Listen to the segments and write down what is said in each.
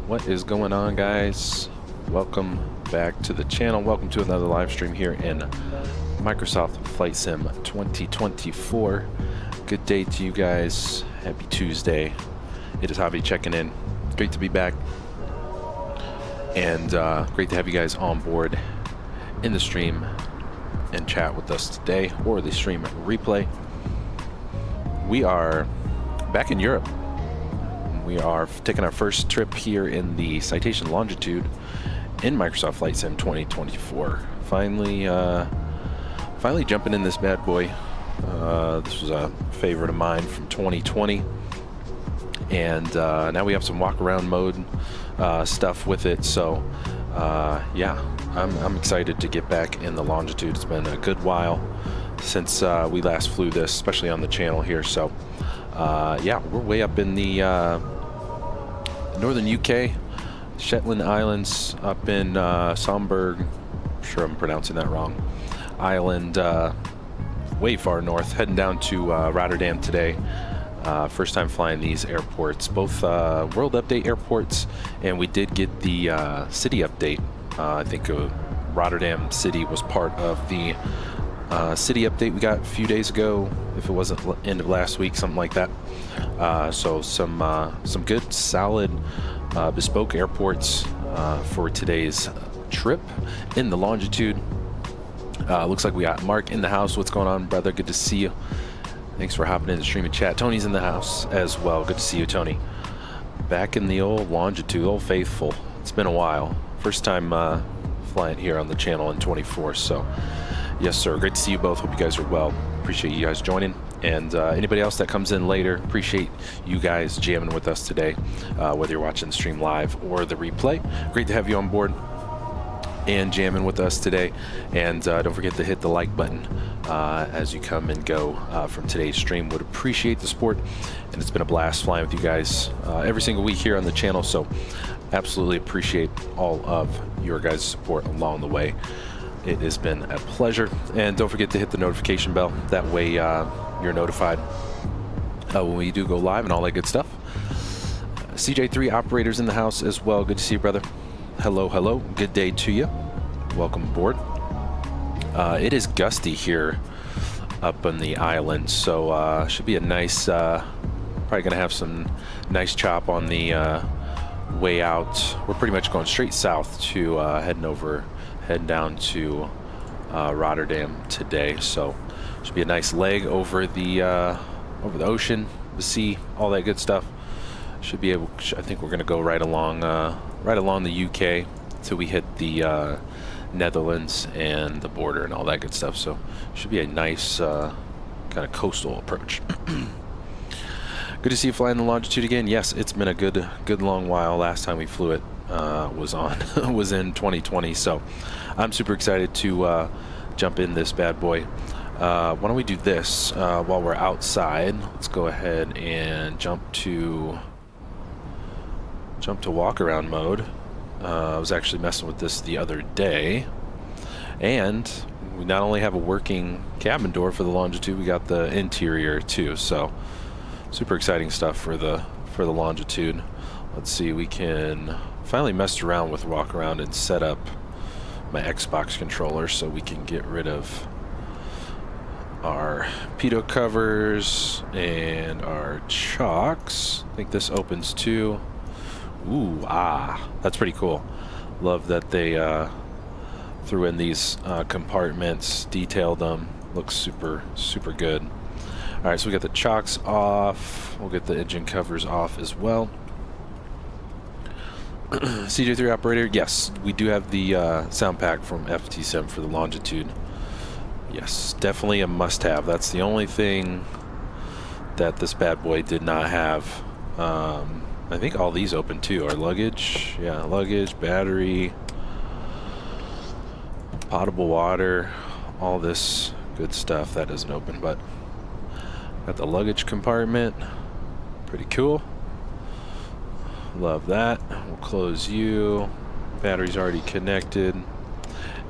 What is going on, guys? Welcome back to the channel. Welcome to another live stream here in Microsoft Flight Sim 2024. Good day to you guys. Happy Tuesday. It is Javi checking in. Great to be back. And great to have you guys on board in the stream and chat with us today, or the stream replay. We are back in Europe. We are taking our first trip here in the Citation Longitude in Microsoft Flight Sim 2024. Finally jumping in this bad boy. This was a favorite of mine from 2020, and now we have some walk around mode stuff with it. So yeah, I'm excited to get back in the Longitude. It's been a good while since we last flew this, especially on the channel here. So yeah, we're way up in the northern UK, Shetland Islands, up in Sumburgh, I'm sure I'm pronouncing that wrong, Island, way far north, heading down to Rotterdam today. First time flying these airports, both World Update airports, and we did get the city update. I think Rotterdam City was part of the city update we got a few days ago, if it wasn't end of last week, something like that. So some good solid bespoke airports for today's trip in the Longitude. Looks like we got Mark in the house. What's going on, brother? Good to see you. Thanks for hopping in the stream and chat. Tony's in the house as well. Good to see you, Tony. Back in the old Longitude, old faithful. It's been a while. First time flying here on the channel in 24. So yes, sir. Great to see you both. Hope you guys are well. Appreciate you guys joining. And anybody else that comes in later, appreciate you guys jamming with us today, whether you're watching the stream live or the replay. Great to have you on board and jamming with us today. And don't forget to hit the like button as you come and go from today's stream. Would appreciate the support, and it's been a blast flying with you guys every single week here on the channel. So absolutely appreciate all of your guys' support along the way. It has been a pleasure. And don't forget to hit the notification bell. That way you're notified when we do go live and all that good stuff. CJ3 operators in the house as well. Good to see you, brother. Hello, hello. Good day to you. Welcome aboard. It is gusty here up on the island, so should be a nice, probably going to have some nice chop on the way out. We're pretty much going straight south to head down to Rotterdam today, so should be a nice leg over the ocean, the sea, all that good stuff. Should be able. I think we're going to go right along the UK till we hit the Netherlands and the border and all that good stuff. So should be a nice kind of coastal approach. Good to see you flying the Longitude again. Yes, it's been a good long while. Last time we flew it was in 2020. So I'm super excited to jump in this bad boy. Why don't we do this while we're outside? Let's go ahead and jump to walk around mode. I was actually messing with this the other day, and we not only have a working cabin door for the Longitude, we got the interior too. So super exciting stuff for the Longitude. Let's see, we can finally mess around with walk around and set up my Xbox controller so we can get rid of our pitot covers and our chocks. I think this opens too. Ooh, that's pretty cool. Love that they threw in these compartments, detailed them. Looks super good. All right, so we got the chocks off. We'll get the engine covers off as well. CJ3 operator, yes, we do have the sound pack from FT Sim for the Longitude. Yes, definitely a must-have. That's the only thing that this bad boy did not have. I think all these open too. Our luggage, yeah, luggage, battery, potable water, all this good stuff. That doesn't open, but got the luggage compartment. Pretty cool. Love that. We'll close you. Battery's already connected. And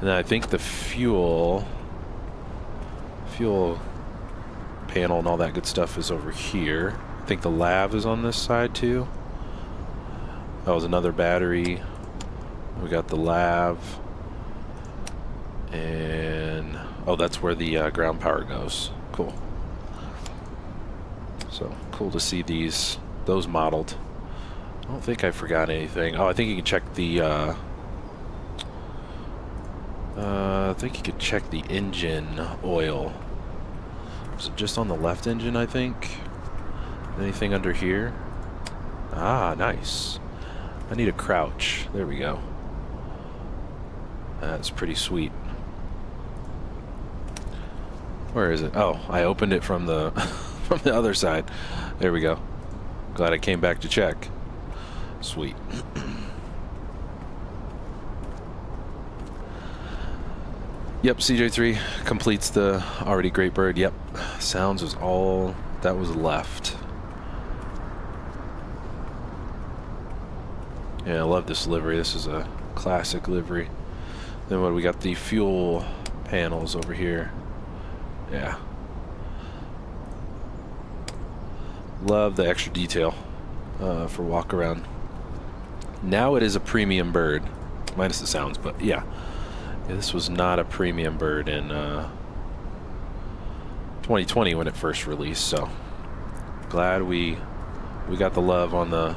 then I think the fuel panel and all that good stuff is over here. I think the lav is on this side too. That was another battery. We got the lav. And oh, that's where the ground power goes. Cool. So cool to see those modeled. I don't think I forgot anything. Oh, I think you can check the I think you could check the engine oil. Is it just on the left engine, I think? Anything under here? Ah, nice. I need a crouch. There we go. That's pretty sweet. Where is it? Oh, I opened it from the from the other side. There we go. Glad I came back to check. Sweet. Yep, CJ3 completes the already great bird. Yep, sounds was all that was left. Yeah, I love this livery. This is a classic livery. Then what, we got the fuel panels over here. Yeah. Love the extra detail for walk around. Now it is a premium bird, minus the sounds, but yeah. This was not a premium bird in 2020 when it first released, so glad we got the love on the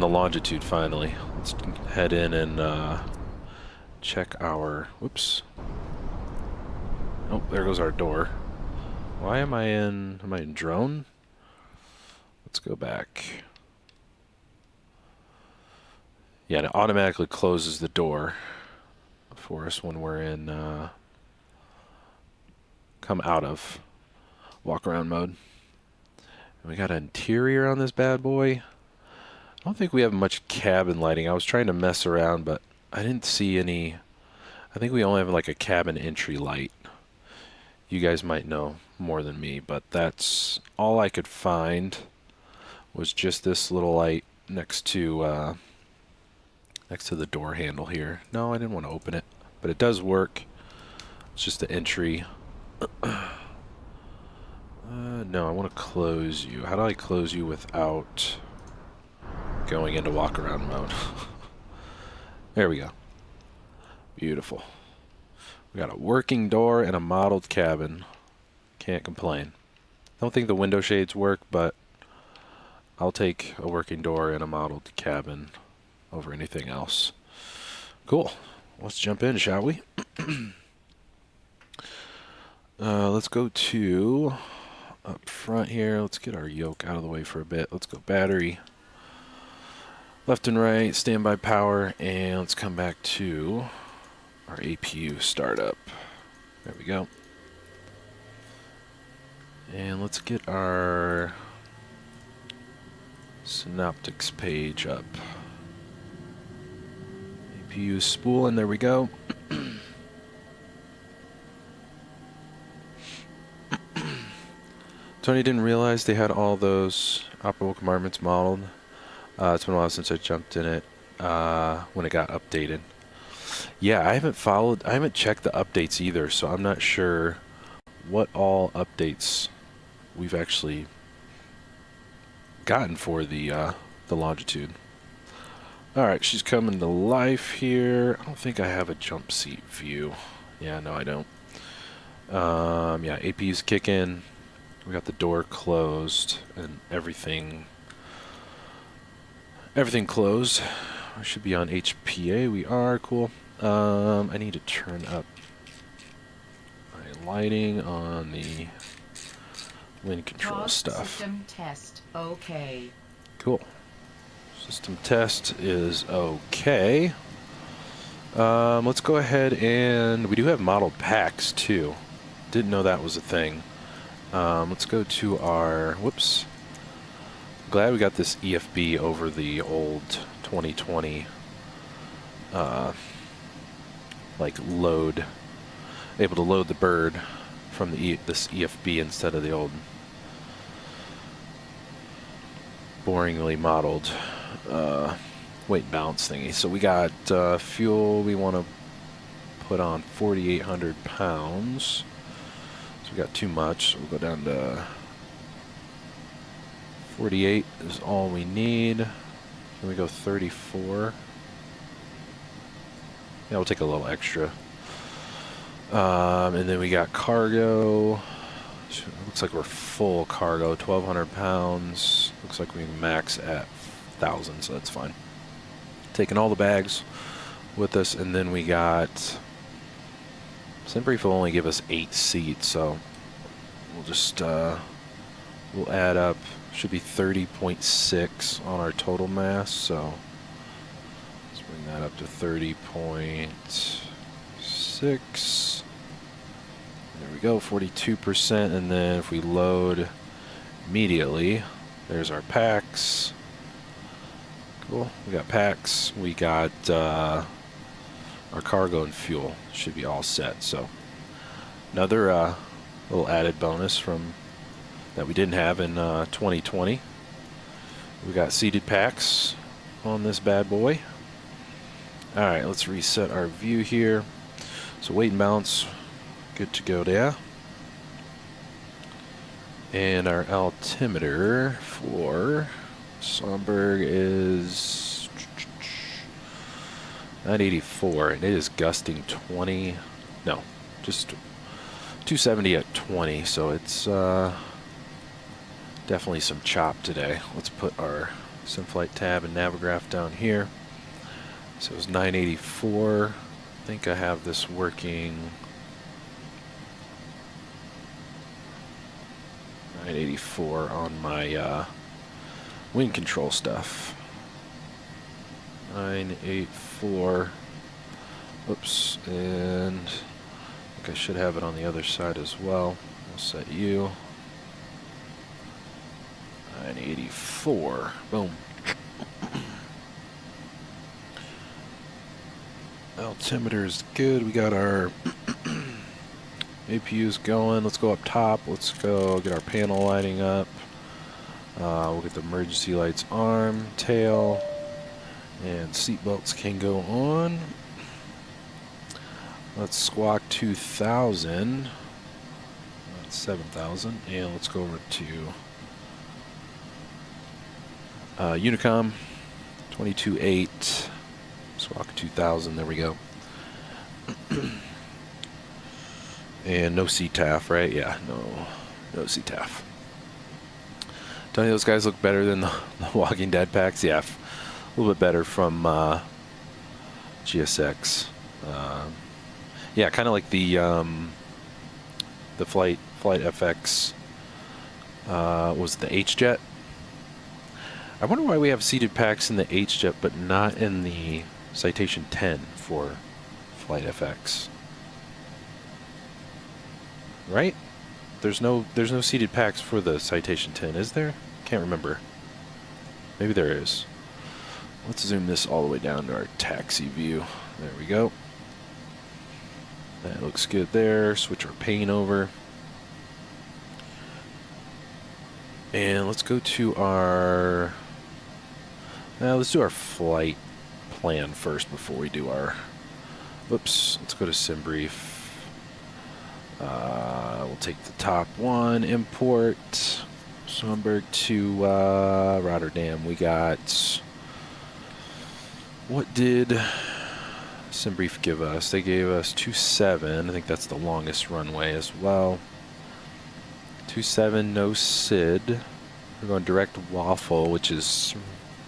Longitude finally. Let's head in and check our, whoops. Oh, there goes our door. Why am I in drone? Let's go back. Yeah, and it automatically closes the door for us when we're in come out of walk around mode. And we got an interior on this bad boy. I don't think we have much cabin lighting. I was trying to mess around, but I didn't see any. I think we only have like a cabin entry light. You guys might know more than me, but that's all I could find was just this little light next to the door handle here. No, I didn't want to open it, but it does work. It's just the entry. No, I want to close you. How do I close you without going into walk around mode? There we go. Beautiful. We got a working door and a modeled cabin. Can't complain. Don't think the window shades work, but I'll take a working door and a modeled cabin over anything else. Cool. Let's jump in, shall we? Let's go to up front here. Let's get our yoke out of the way for a bit. Let's go battery. Left and right, standby power, and let's come back to our APU startup. There we go. And let's get our synoptics page up. APU spool, and there we go. Tony didn't realize they had all those operable compartments modeled. It's been a while since I jumped in it when it got updated. Yeah, I haven't checked the updates either, so I'm not sure what all updates we've actually gotten for the Longitude. Alright, she's coming to life here. I don't think I have a jump seat view. Yeah, no, I don't. Yeah, APU's kicking. We got the door closed and everything closed. We should be on HPA. We are. Cool. I need to turn up my lighting on the wind control stuff. System test. Okay. Cool. System test is okay. Let's go ahead and we do have modeled packs too. Didn't know that was a thing. Let's go to our, whoops. Glad we got this EFB over the old 2020 like load, able to load the bird from this EFB instead of the old boringly modeled weight and balance thingy. So we got fuel we want to put on 4,800 pounds. So we got too much, so we'll go down to 48 is all we need. Can we go 34? Yeah, we'll take a little extra. And then we got cargo. Looks like we're full cargo, 1,200 pounds. Looks like we can max at 1,000, so that's fine. Taking all the bags with us, and then we got Simbrief will only give us 8 seats, so we'll just we'll add up. Should be 30.6 on our total mass, so let's bring that up to 30.6. There we go, 42%, and then if we load immediately, there's our packs. Cool, we got packs, we got our cargo and fuel. Should be all set. So another little added bonus from that we didn't have in 2020. We got seated packs on this bad boy. Alright, let's reset our view here. So weight and balance, good to go there. And our altimeter for Sumburgh is 984, and it is gusting 20. No, just 270 at 20. So it's definitely some chop today. Let's put our SimFlight tab and Navigraph down here. So it's 984. I think I have this working. 984 on my wind control stuff. 984. Oops, and I think I should have it on the other side as well. We'll set you. 984. Boom. Altimeter is good. We got our APUs going. Let's go up top. Let's go get our panel lighting up. We'll get the emergency lights arm, tail, and seat belts can go on. Let's squawk 2,000. That's 7,000. And let's go over to Unicom 22.8. Squawk 2,000. There we go. And no CTAF, right? Yeah, no CTAF. Don't those guys look better than the Walking Dead packs? Yeah, a little bit better from GSX. Yeah, kind of like the Flight FX was the H-Jet. I wonder why we have seated packs in the H-Jet but not in the Citation 10 for Flight FX. Right? There's no seated packs for the Citation 10, is there? Can't remember. Maybe there is. Let's zoom this all the way down to our taxi view. There we go. That looks good there. Switch our pane over. And let's go to our... let's do our flight plan first before we do our... Whoops. Let's go to Simbrief. We'll take the top one. Import. Sumburgh to Rotterdam. We got... What did Simbrief give us? They gave us 27. I think that's the longest runway as well. 27, no SID. We're going direct Waffle, which is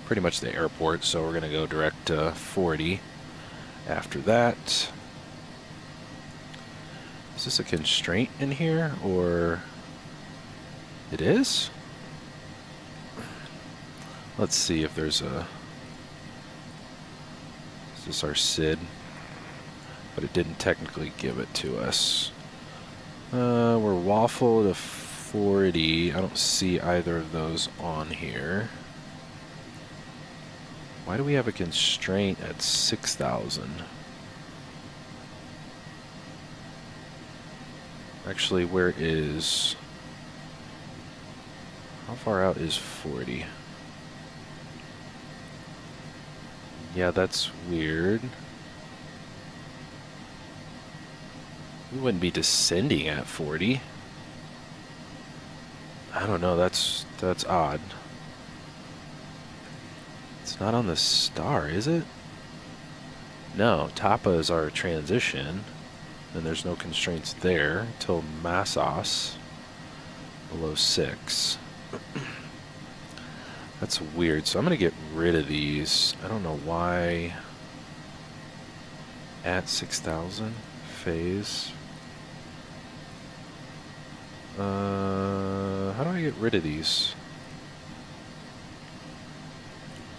pretty much the airport, so we're going to go direct to 40 after that. Is this a constraint in here, or it is? Let's see if there's a... Is this our SID? But it didn't technically give it to us. We're Waffle to 40. I don't see either of those on here. Why do we have a constraint at 6,000? Actually, where is... How far out is 40? Yeah, that's weird. We wouldn't be descending at 40. I don't know, that's odd. Let's not on the star, is it? No, Tapa is our transition, and there's no constraints there till Massos below 6. That's weird. So I'm going to get rid of these. I don't know why. At 6,000 phase. How do I get rid of these?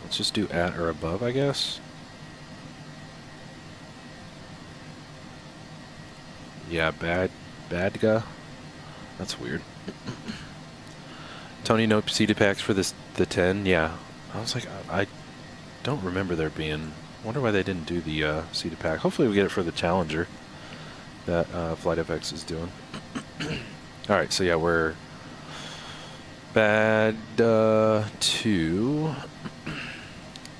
Let's just do at or above, I guess. Yeah, badga. That's weird. Tony, no seated packs for this the 10. Yeah, I was like, I don't remember there being. Wonder why they didn't do the seated pack. Hopefully we get it for the Challenger that FlightFX is doing. All right, so yeah, we're bad to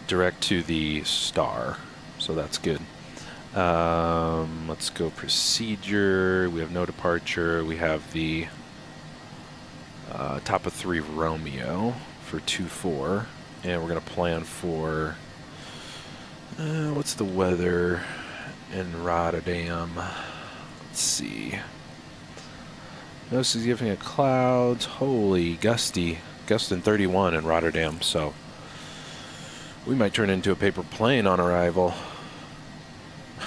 direct to the star, so that's good. Let's go procedure. We have no departure. We have the top of 3 Romeo for 2-4, and we're gonna plan for what's the weather in Rotterdam? Let's see. No significant clouds. Holy gusty, gusting 31 in Rotterdam. So we might turn into a paper plane on arrival.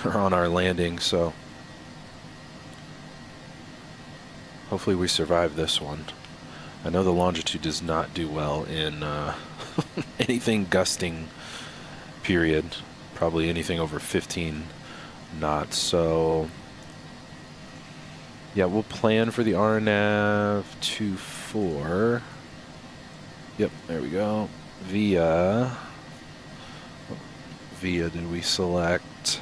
On our landing, so hopefully we survive this one. I know the Longitude does not do well in anything gusting, period. Probably anything over 15 knots. So yeah, we'll plan for the RNAV 24. Yep, there we go. Via did we select?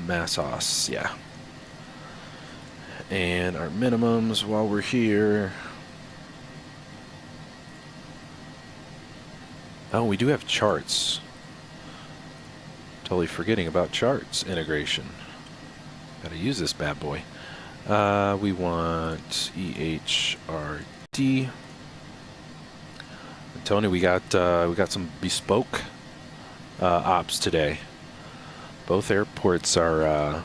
Massos, yeah. And our minimums while we're here. Oh, we do have charts. Totally forgetting about charts integration. Gotta use this bad boy. We want EHRD. Tony, we got some bespoke ops today. Both airports are,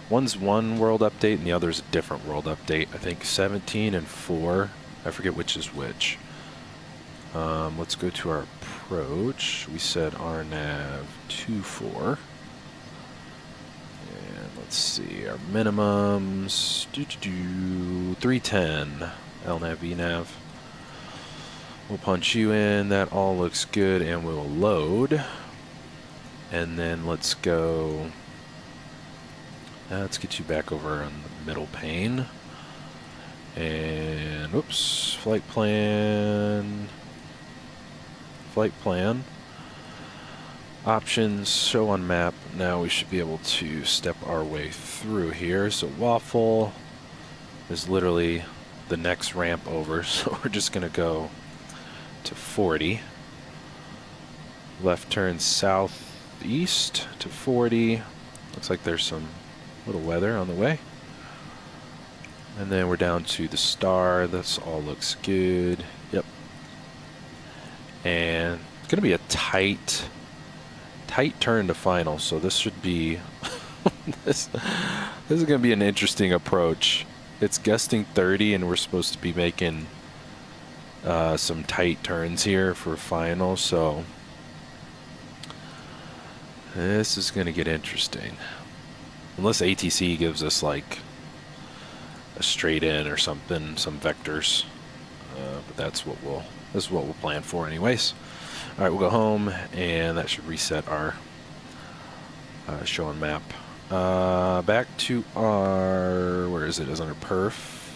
one's one world update and the other's a different world update. I think 17 and 4. I forget which is which. Let's go to our approach. We said RNAV 24. And let's see, our minimums. 310. LNAV, VNAV. We'll punch you in. That all looks good, and we'll load. And then let's go. Let's get you back over on the middle pane. And oops, flight plan. Flight plan. Options, show on map. Now we should be able to step our way through here. So Waffle is literally the next ramp over. So we're just going to go to 40. Left turn southeast to 40. Looks like there's some little weather on the way. And then we're down to the star. This all looks good. Yep. And it's going to be a tight turn to final. So this should be this is going to be an interesting approach. It's gusting 30, and we're supposed to be making some tight turns here for final. So this is going to get interesting. Unless ATC gives us like a straight in or something, some vectors. But this is what we'll plan for anyways. All right, we'll go home, and that should reset our show on map. Back to our, where is it? It's under perf.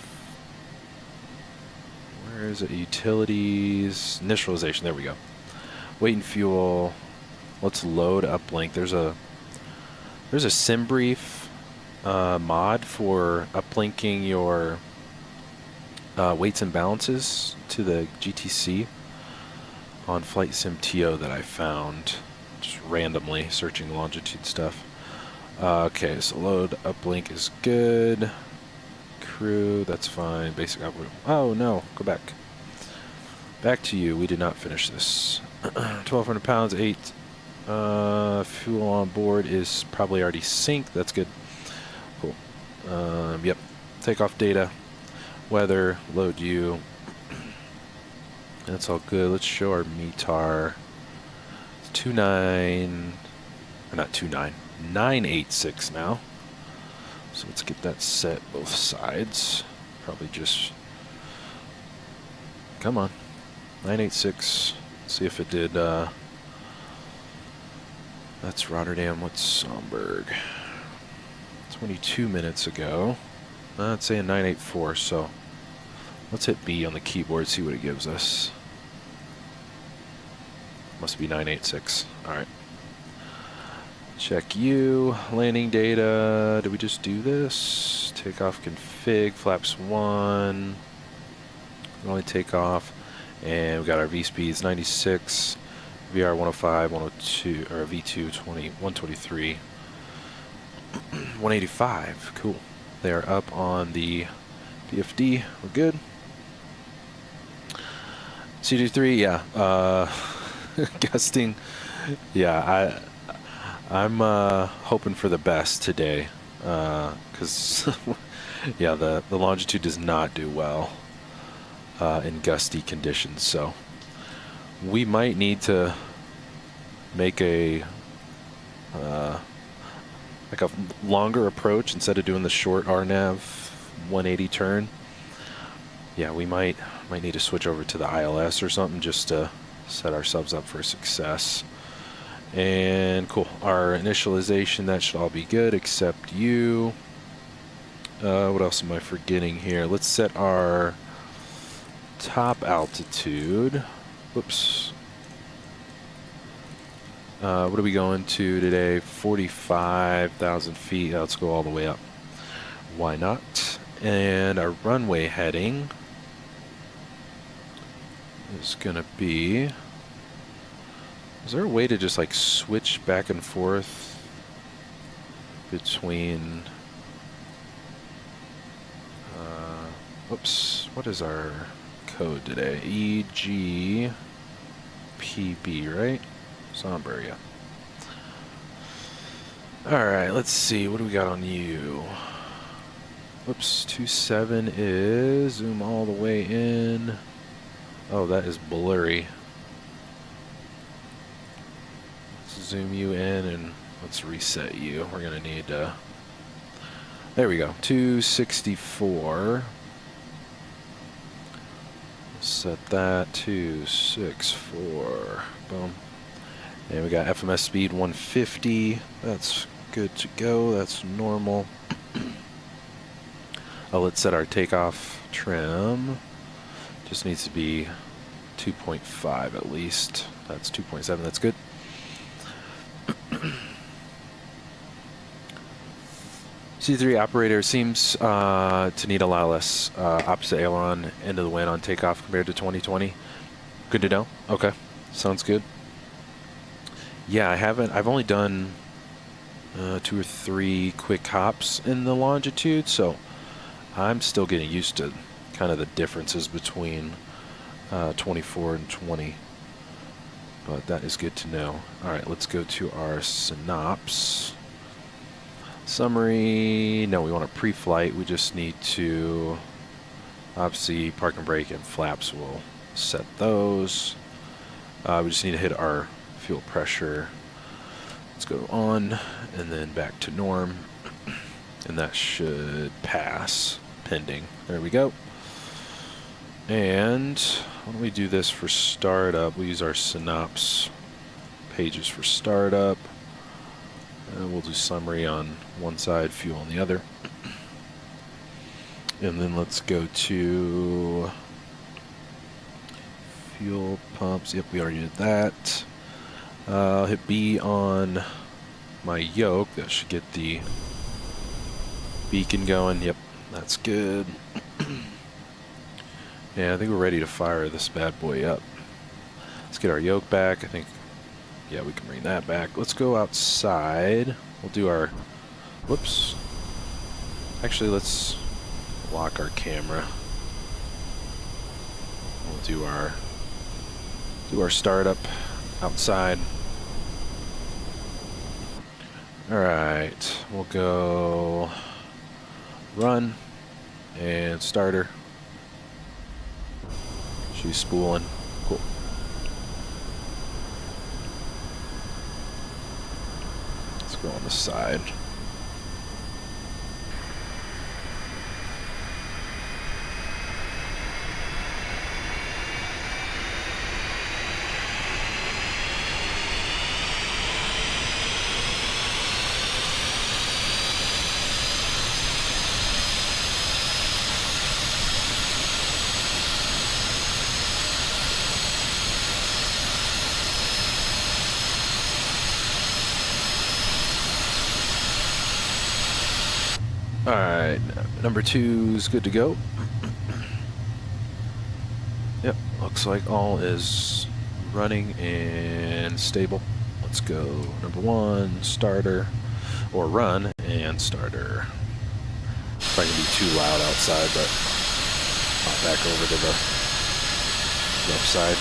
Where is it? Utilities, initialization. There we go. Weight and fuel. Let's load uplink. There's a Simbrief mod for uplinking your weights and balances to the GTC on Flight Sim TO that I found just randomly searching longitude stuff. Okay, so load uplink is good. Crew, that's fine. Basic uplink. Oh no, go back. back to you. We did not finish this. 1,200 pounds, 8. Fuel on board is probably already synced. That's good. Cool. Yep. Takeoff data, weather, load you. That's all good. Let's show our METAR. It's 29, or not 29, 986 now. So let's get that set both sides. Probably just, come on, 986. See if it did. That's Rotterdam. What's Sumburgh? 22 minutes ago. It's saying 984. So let's hit B on the keyboard. See what it gives us. Must be 986. All right. Check you. Landing data. Did we just do this? Takeoff config. Flaps 1. Only takeoff. And we got our V speeds 96. VR 105, 102, or V2 20, 123. 185. Cool. They are up on the DFD. We're good. CD3, yeah. Gusting. Yeah, I'm hoping for the best today, because yeah, the longitude does not do well in gusty conditions. So we might need to make a like a longer approach instead of doing the short RNAV 180 turn. Yeah, we might need to switch over to the ILS or something just to set ourselves up for success. And cool, our initialization, that should all be good except you. What else am I forgetting here? Let's set our top altitude. Whoops. What are we going to today? 45,000 feet. Let's go all the way up. Why not? And our runway heading is going to be... Is there a way to just like switch back and forth between... Oops. What is our code today? EGPB, right? Somber, yeah. Alright, let's see. What do we got on you? Whoops, 27 is... Zoom all the way in. Oh, that is blurry. Let's zoom you in and let's reset you. We're going to need... there we go. 264. Set that 264. Boom. And we got FMS speed 150. That's good to go. That's normal. Let's set our takeoff trim. Just needs to be 2.5 at least. That's 2.7. That's good. C3 operator seems to need a lot less opposite aileron end of the wind on takeoff compared to 2020. Good to know. Okay, sounds good. Yeah, I've only done 2 or 3 quick hops in the longitude, so I'm still getting used to kind of the differences between 24 and 20. But that is good to know. All right, let's go to our synopsis. Summary, no, we want a pre-flight. We just need to, obviously, park and brake and flaps, we'll set those. We just need to hit our fuel pressure. Let's go on and then back to norm. And that should pass, pending. There we go. And why don't we do this for startup? We'll use our synopsis pages for startup. We'll do summary on one side, fuel on the other. And then let's go to fuel pumps. Yep, we already did that. I'll hit B on my yoke. That should get the beacon going. Yep, that's good. Yeah, I think we're ready to fire this bad boy up. Let's get our yoke back. I think, yeah, we can bring that back. Let's go outside. We'll do our, whoops. Actually, let's lock our camera. We'll do our Do our startup outside. Alright, we'll go run and starter. She's spooling. Cool. Let's go on the side. Alright, number 2 is good to go. Yep, looks like all is running and stable. Let's go number 1, starter, or run and starter. Probably gonna be too loud outside, but hop back over to the left side.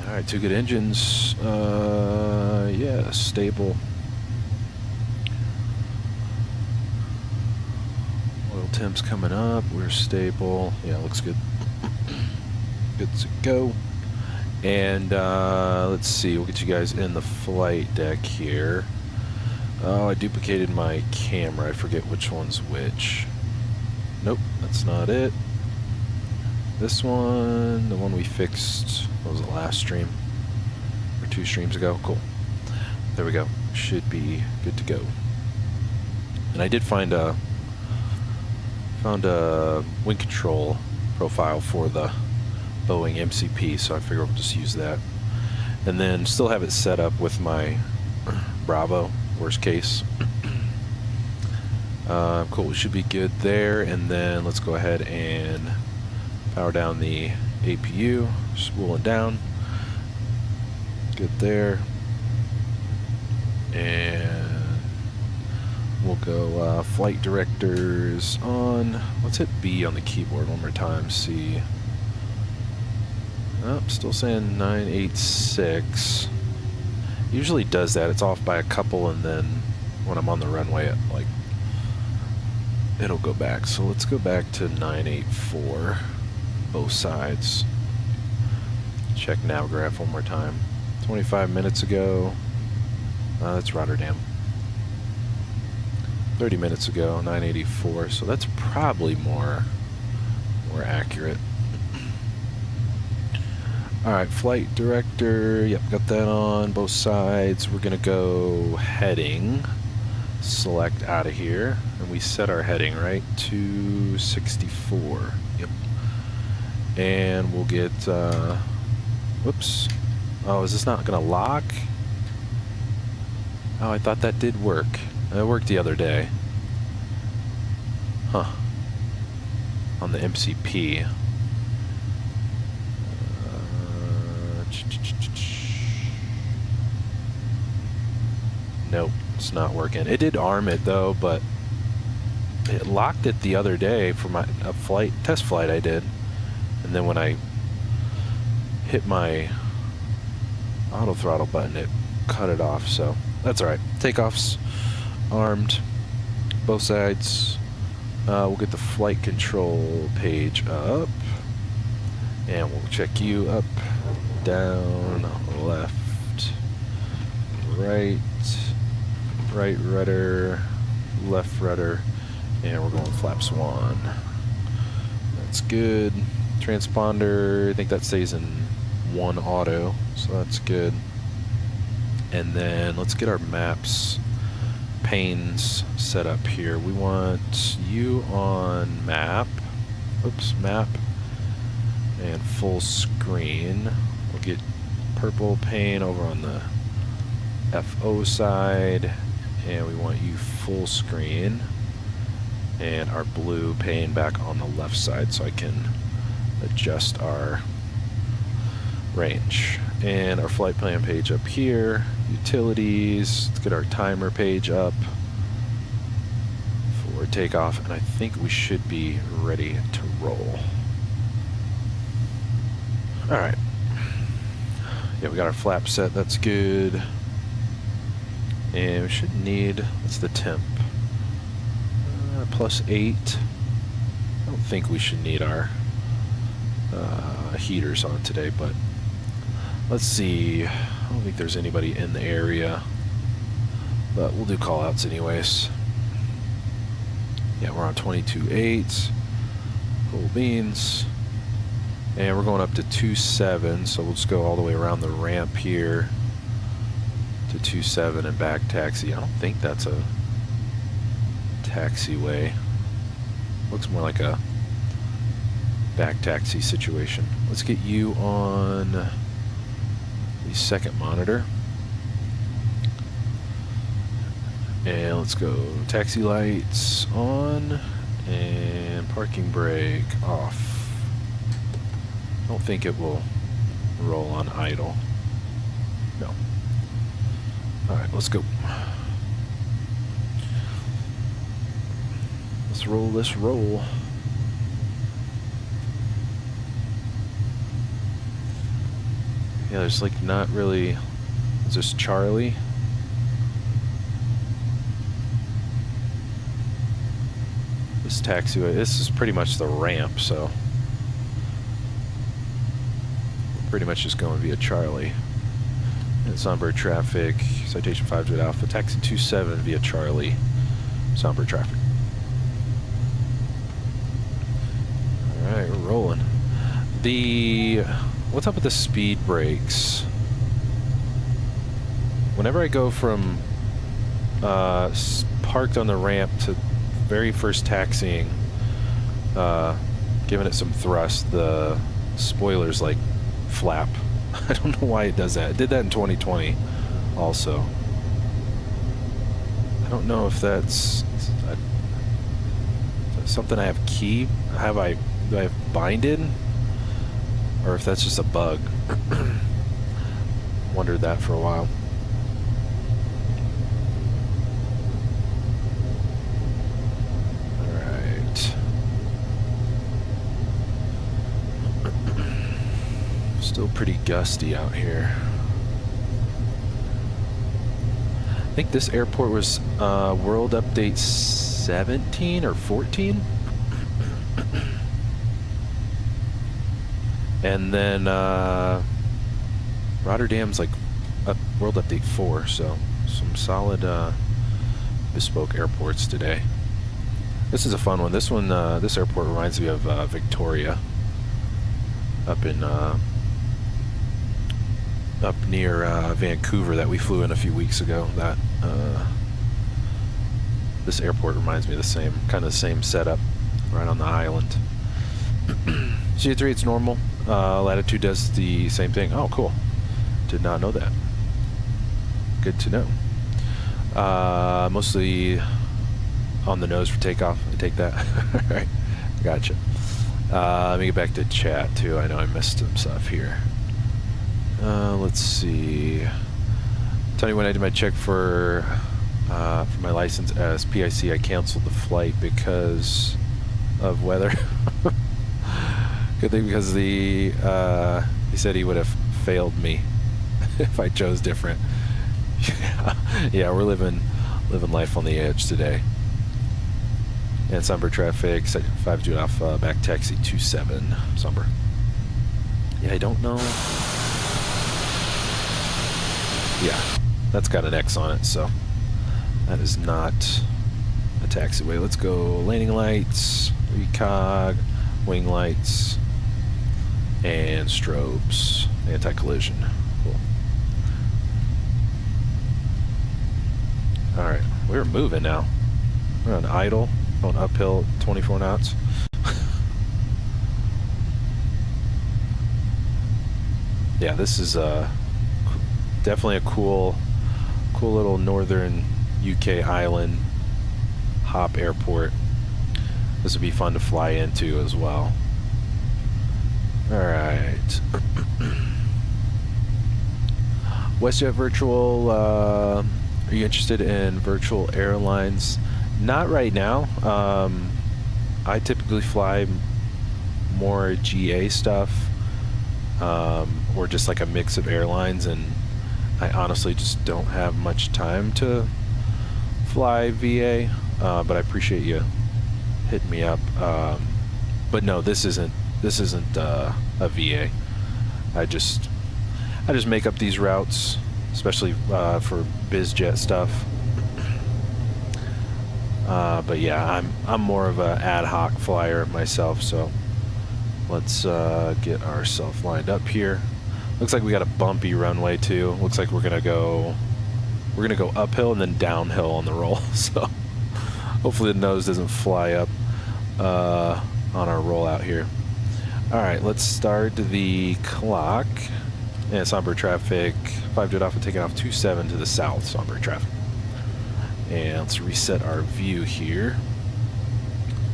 Alright, 2 good engines. Yeah, stable. Oil temps coming up. We're stable. Yeah, looks good. Good to go. And let's see, we'll get you guys in the flight deck here. Oh, I duplicated my camera. I forget which one's which. Nope, that's not it. This one, the one we fixed, what was it, last stream? Or 2 streams ago? Cool. There we go. Should be good to go. And I did find a wind control profile for the Boeing MCP, so I figure we'll just use that. And then still have it set up with my Bravo, worst case. Cool, we should be good there. And then let's go ahead and power down the APU, spool it down. Good there. And we'll go flight directors on. Let's hit B on the keyboard one more time, see. Oh, still saying 986. Usually does that, it's off by a couple, and then when I'm on the runway, it'll go back. So let's go back to 984. Both sides. Check Navigraph one more time. 25 minutes ago, that's Rotterdam. 30 minutes ago, 984. So that's probably more accurate. All right, flight director. Yep, got that on both sides. We're gonna go heading. Select out of here, and we set our heading right to 64. Yep. And we'll get, whoops. Oh, is this not gonna lock? Oh, I thought that did work. It worked the other day. Huh. On the MCP. Nope, it's not working. It did arm it though, but it locked it the other day for my test flight I did. And then when I hit my auto throttle button, it cut it off, so that's alright. Takeoff's armed, both sides. We'll get the flight control page up, and we'll check you up, down, left, right rudder, left rudder, and we're going flaps 1. That's good. Transponder, I think that stays in 1 auto, so that's good. And then let's get our maps panes set up here. We want you on map, oops, map, and full screen. We'll get purple pane over on the FO side, and we want you full screen, and our blue pane back on the left side so I can adjust our range. And our flight plan page up here, utilities, let's get our timer page up for takeoff, and I think we should be ready to roll. Alright. Yeah, we got our flap set, that's good. And we should need, what's the temp? +8. I don't think we should need our heaters on today, but let's see. I don't think there's anybody in the area, but we'll do call outs anyways. Yeah, we're on 22.8. Cool beans. And we're going up to 2.7, so we'll just go all the way around the ramp here to 2.7 and back taxi. I don't think that's a taxiway. Looks more like a back taxi situation. Let's get you on the second monitor. And let's go taxi lights on and parking brake off. I don't think it will roll on idle. No. Alright, let's go. Let's roll this roll. Yeah, there's like not really. Is this Charlie? This taxiway, this is pretty much the ramp, so we're pretty much just going via Charlie. And Sumburgh traffic, citation 5 to Alpha, taxi 27 via Charlie, Sumburgh traffic. Alright, we're rolling. What's up with the speed brakes? Whenever I go from parked on the ramp to very first taxiing, giving it some thrust, the spoilers like flap. I don't know why it does that. It did that in 2020 also. I don't know if that's something I have do I have binded, or if that's just a bug. Wondered that for a while. Still pretty gusty out here. I think this airport was World Update 17 or 14. And then Rotterdam's like World Update 4, so some solid bespoke airports today. This is a fun one. This one, this airport reminds me of Victoria, up in up near Vancouver, that we flew in a few weeks ago. That this airport reminds me of the same kind of setup, right on the island. CA3, it's normal. Latitude does the same thing. Oh, cool. Did not know that. Good to know. Mostly on the nose for takeoff. I take that. All right, gotcha. Let me get back to chat too. I know I missed some stuff here. Let's see. Tony, when I did my check for my license as PIC, I canceled the flight because of weather. Good thing, because he said he would have failed me if I chose different. Yeah, we're living life on the edge today. And Sumburgh traffic, 5 off back taxi 27 Sumburgh. Yeah, I don't know. Yeah, that's got an X on it, so that is not a taxiway. Let's go landing lights, recog, wing lights, and strobes, anti-collision. Cool. All right, we're moving now. We're on idle, going uphill, 24 knots. Yeah, this is definitely a cool little northern UK Island Hop Airport. This would be fun to fly into as well. All right. WestJet Virtual, are you interested in virtual airlines? Not right now. I typically fly more GA stuff, or just like a mix of airlines, and I honestly just don't have much time to fly VA, but I appreciate you hitting me up. But no, this isn't a VA. I just make up these routes, especially for BizJet stuff. But yeah, I'm more of a ad hoc flyer myself. So let's get ourselves lined up here. Looks like we got a bumpy runway too. Looks like we're gonna go uphill and then downhill on the roll. So hopefully the nose doesn't fly up on our rollout here. All right, let's start the clock. And Sumburgh traffic, 5-jet Alpha taking off 27 to the south, Sumburgh traffic. And let's reset our view here.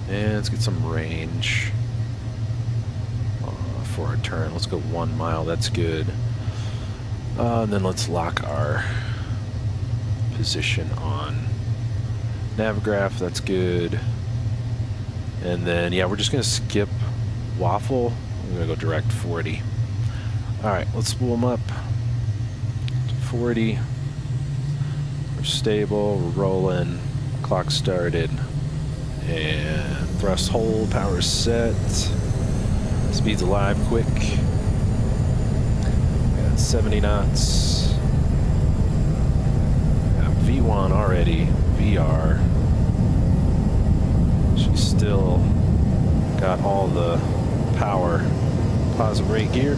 And let's get some range for our turn. Let's go 1 mile, that's good. And then let's lock our position on Navigraph, that's good. And then, yeah, we're just gonna skip waffle. I'm gonna go direct 40. All right, let's spool them up to 40. We're stable, we're rolling, clock started, and thrust hold, power set, speed's alive, quick. We got 70 knots. We got V1 already, VR. She's still got all the power. Positive rate gear.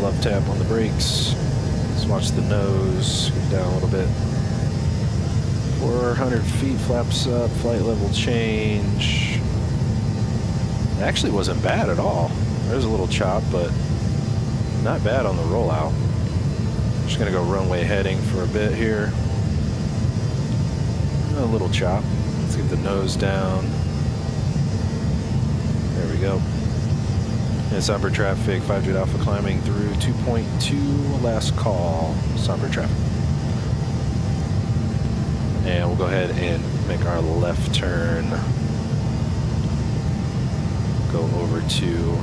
Love tap on the brakes. Let's watch the nose go down a little bit. 400 feet, flaps up, flight level change. It actually wasn't bad at all. There's a little chop, but not bad on the rollout. Just gonna go runway heading for a bit here. A little chop. Let's get the nose down. There we go. And Sumburgh traffic, 5-jet Alpha climbing through 2.2, last call, Sumburgh traffic. And we'll go ahead and make our left turn. Go over to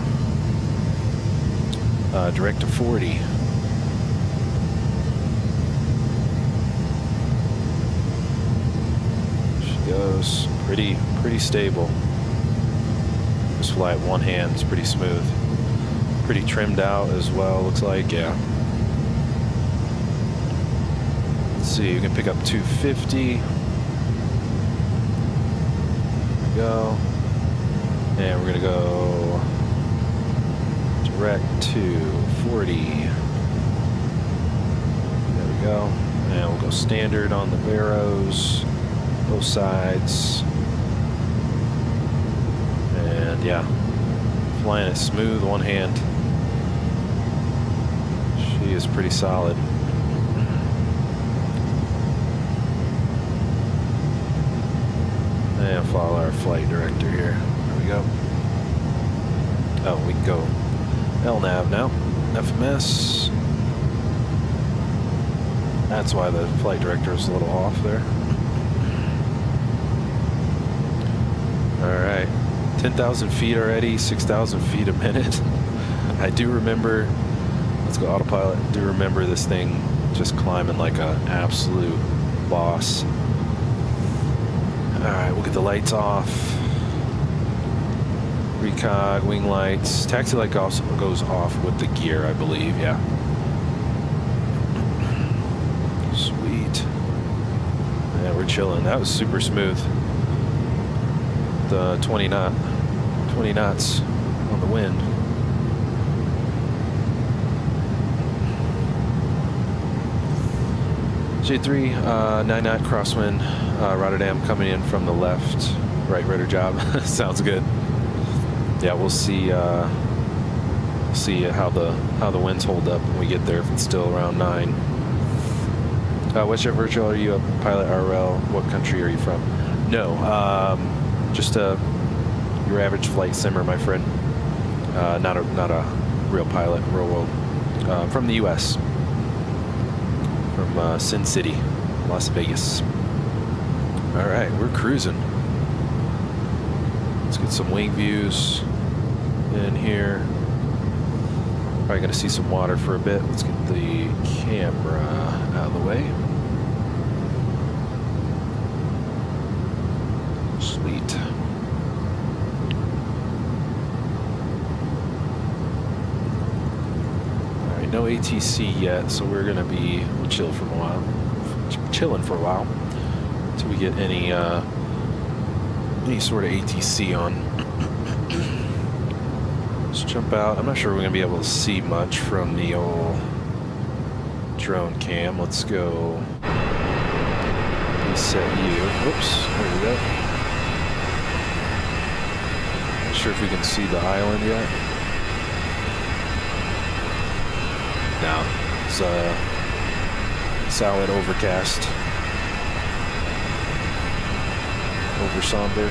direct to 40. She goes pretty stable. Just fly it one hand, it's pretty smooth. Pretty trimmed out as well, looks like, yeah. Let's see, you can pick up 250. There we go. And we're gonna go direct to 40. There we go. And we'll go standard on the Veros, both sides. And yeah, flying it smooth, one hand. She is pretty solid. And follow our flight director here. There we go. Oh, we can go LNAV now. FMS. That's why the flight director is a little off there. All right. 10,000 feet already, 6,000 feet a minute. I do remember, let's go autopilot, I do remember this thing just climbing like an absolute boss. All right, we'll get the lights off. Recog, wing lights. Taxi light also goes off with the gear, I believe, yeah. Sweet. Yeah, we're chilling. That was super smooth. The 20 knots on the wind. J3, 9-knot crosswind, Rotterdam coming in from the left. Right rudder job. Sounds good. Yeah, we'll see See how the winds hold up when we get there, if it's still around 9. WestJet Virtual, are you a pilot RL? What country are you from? No, just your average flight simmer, my friend. Not a real pilot, real world. From the U.S. From Sin City, Las Vegas. All right, we're cruising. Let's get some wing views in here. Probably gonna see some water for a bit. Let's get the camera out of the way. Sweet. All right, no ATC yet, so we'll chill for a while. Chilling for a while until we get any sort of ATC on. Let's jump out. I'm not sure we're going to be able to see much from the old drone cam. Let's go reset you. Whoops, there we go. Not sure if we can see the island yet. No, it's a solid overcast. Over somber.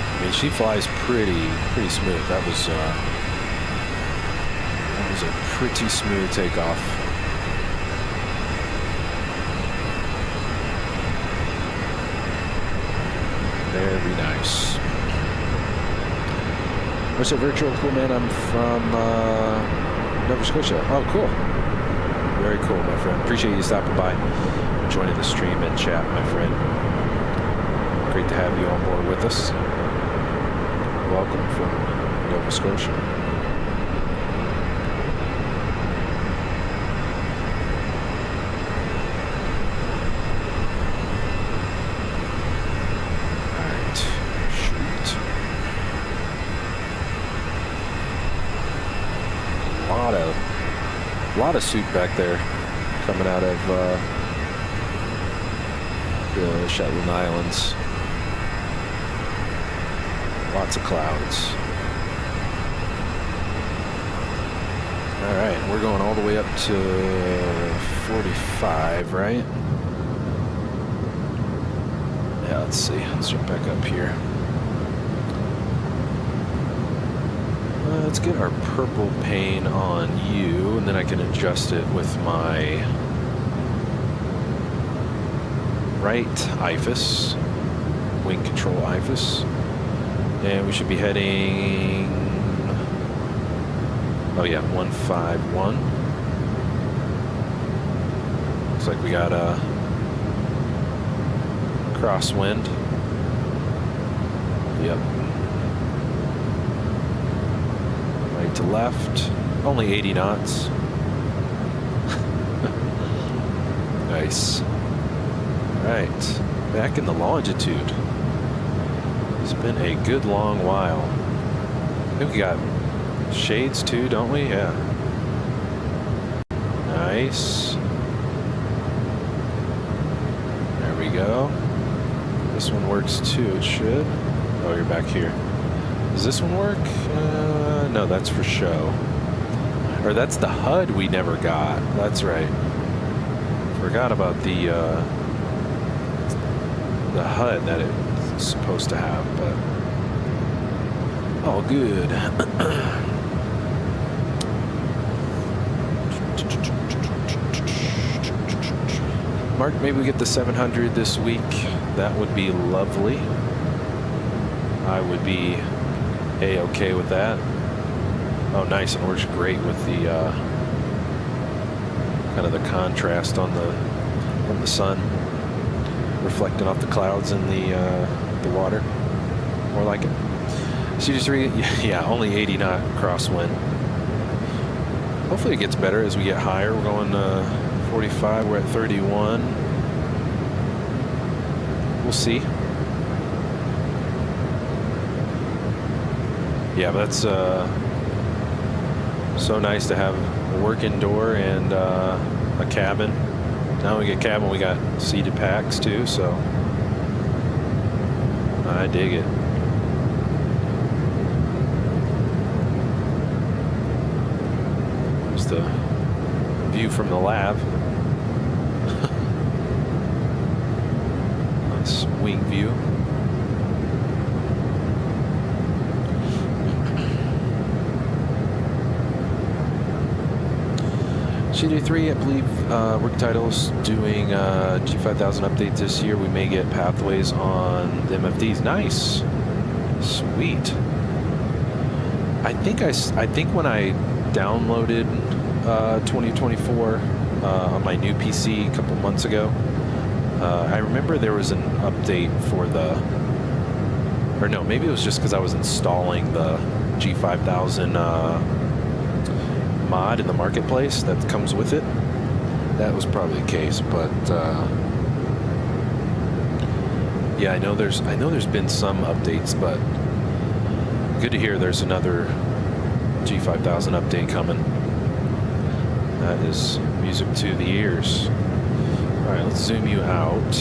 I mean, she flies pretty smooth. That was a pretty smooth takeoff. Very nice. What's up, virtual? Cool, man. I'm from Nova Scotia. Oh, cool. Very cool, my friend. Appreciate you stopping by, joining the stream and chat, my friend. Great to have you on board with us. Welcome from Nova Scotia. Alright, shoot. A lot of suit back there coming out of the Shetland Islands. Lots of clouds. All right, we're going all the way up to 45, right? Yeah, let's see. Let's jump back up here. Let's get our purple pane on you, and then I can adjust it with my right IFIS, wing control IFIS. And we should be heading, oh yeah, 151. Looks like we got a crosswind. Yep. Right to left, only 80 knots. Nice. All right, back in the longitude. It's been a good long while. I think we got shades too, don't we? Yeah. Nice. There we go. This one works too, it should. Oh, you're back here. Does this one work? No, that's for show. Or that's the HUD we never got. That's right. Forgot about the HUD that it's supposed to have, but all good. Mark, maybe we get the 700 this week. That would be lovely. I would be A-okay with that. Oh, nice. It works great with the kind of the contrast on the sun reflecting off the clouds and the water. More like it. CD3, yeah, only 80 knot crosswind. Hopefully it gets better as we get higher. We're going 45. We're at 31. We'll see. Yeah, but that's so nice to have a working door and a cabin. Now we get cabin, we got seated packs too, so I dig it. view from the lab. Nice wing view. GD3, I believe, work titles doing G5000 update this year. We may get pathways on the MFDs. Nice, sweet. I think when I downloaded 2024 on my new PC a couple months ago, I remember there was an update for the, or no, maybe it was just because I was installing the G5000 mod in the marketplace that comes with it. That was probably the case, but yeah, I know there's been some updates, but good to hear there's another G5000 update coming. That is music to the ears. All right, let's zoom you out.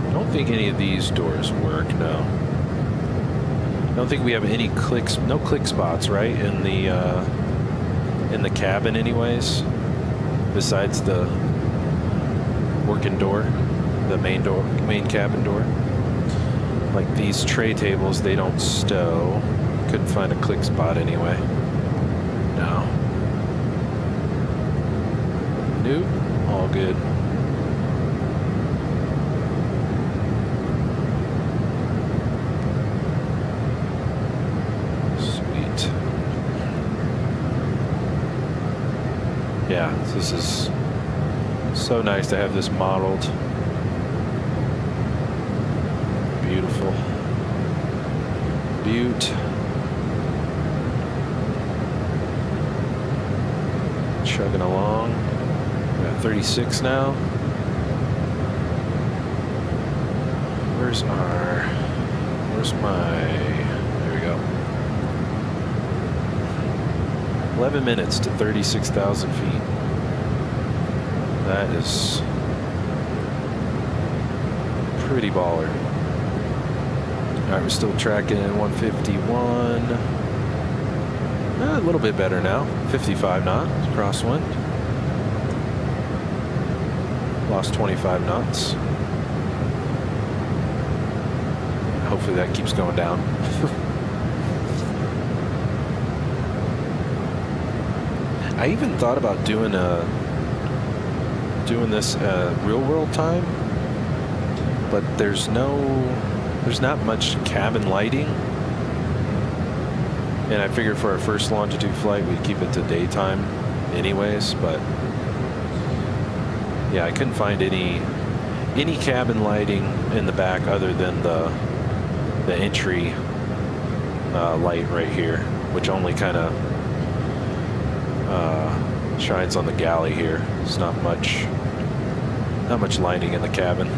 I don't think any of these doors work, no. I don't think we have any clicks, no click spots, right, in the cabin anyways, besides the working door, the main cabin door. Like these tray tables, they don't stow. Couldn't find a click spot anyway. No. Nope, all good. Yeah, this is so nice to have this modeled. Beautiful. Butte. Chugging along. We're at 36 now. Where's my, there we go. 11 minutes to 36,000 feet. That is pretty baller. All right, we're still tracking 151. A little bit better now. 55 knots, crosswind. Lost 25 knots. Hopefully that keeps going down. I even thought about doing this real world time, but there's not much cabin lighting, and I figured for our first longitude flight we'd keep it to daytime anyways. But yeah, I couldn't find any cabin lighting in the back other than the entry light right here, which only kind of shines on the galley here. There's not much lighting in the cabin.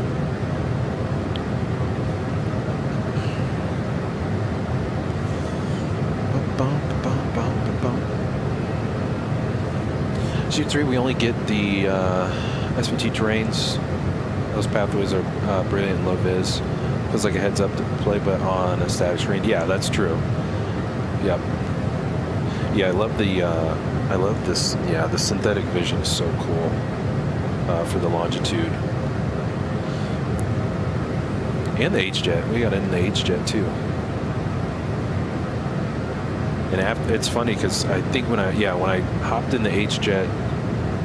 G3, we only get the SVT terrains. Those pathways are brilliant and low vis. Feels like a heads up display, but on a static screen. Yeah, that's true. Yep. Yeah, I love this. Yeah, the synthetic vision is so cool for the longitude. And the H-Jet. We got it in the H-Jet too. And it's funny because I think when I hopped in the H-Jet,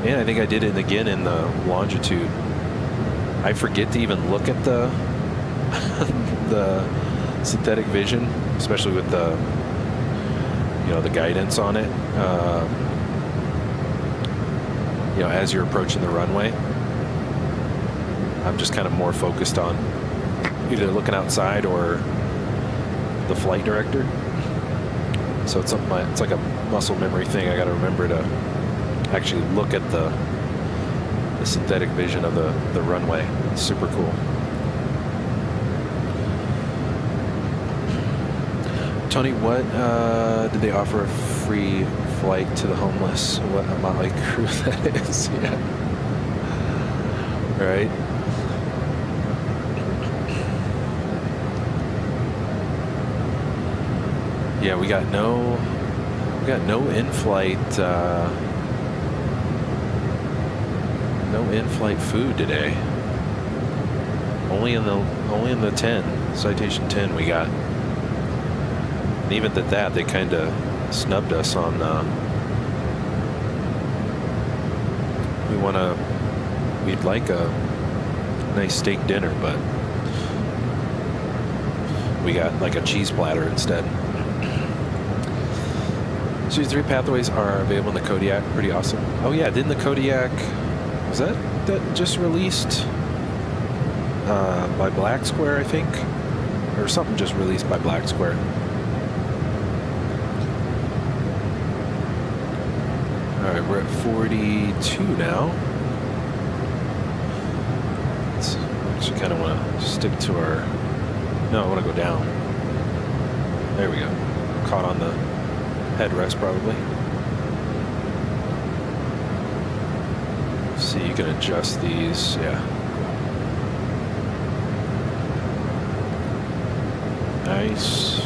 and I think I did it again in the longitude, I forget to even look at the the synthetic vision, especially with the the guidance on it. As you're approaching the runway, I'm just kind of more focused on either looking outside or the flight director. So it's like a muscle memory thing. I got to remember to actually look at the synthetic vision of the runway. It's super cool. Tony, what did they offer a free flight to the homeless? What a motley crew that is. Yeah. Right. Yeah, we got no in-flight No in-flight food today. Only in the 10 Citation 10 we got. And even at that, they kind of snubbed us on. We'd like a nice steak dinner, but we got like a cheese platter instead. So these 3 pathways are available in the Kodiak. Pretty awesome. Oh yeah, didn't the Kodiak, was that just released by Black Square, I think? Or something just released by Black Square. All right, we're at 42 now. Actually kind of want to stick to our, no, I want to go down. There we go. Caught on the headrest probably. See, you can adjust these, yeah. Nice.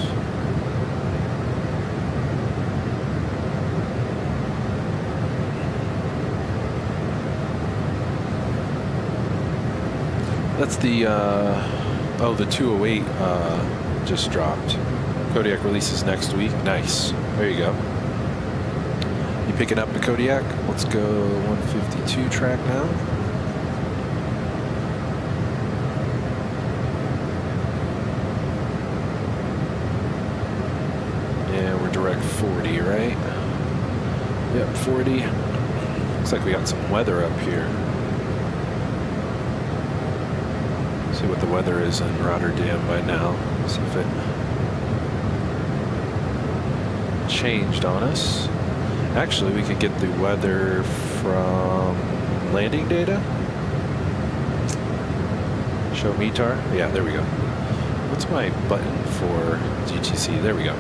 That's the, oh, the 208 just dropped. Kodiak releases next week. Nice. There you go. You picking up the Kodiak? Let's go 152 track now. Yeah, we're direct 40, right? Yep, 40. Looks like we got some weather up here. See what the weather is in Rotterdam by now. See if it changed on us. Actually, we could get the weather from landing data. Show METAR. Yeah, there we go. What's my button for GTC? There we go.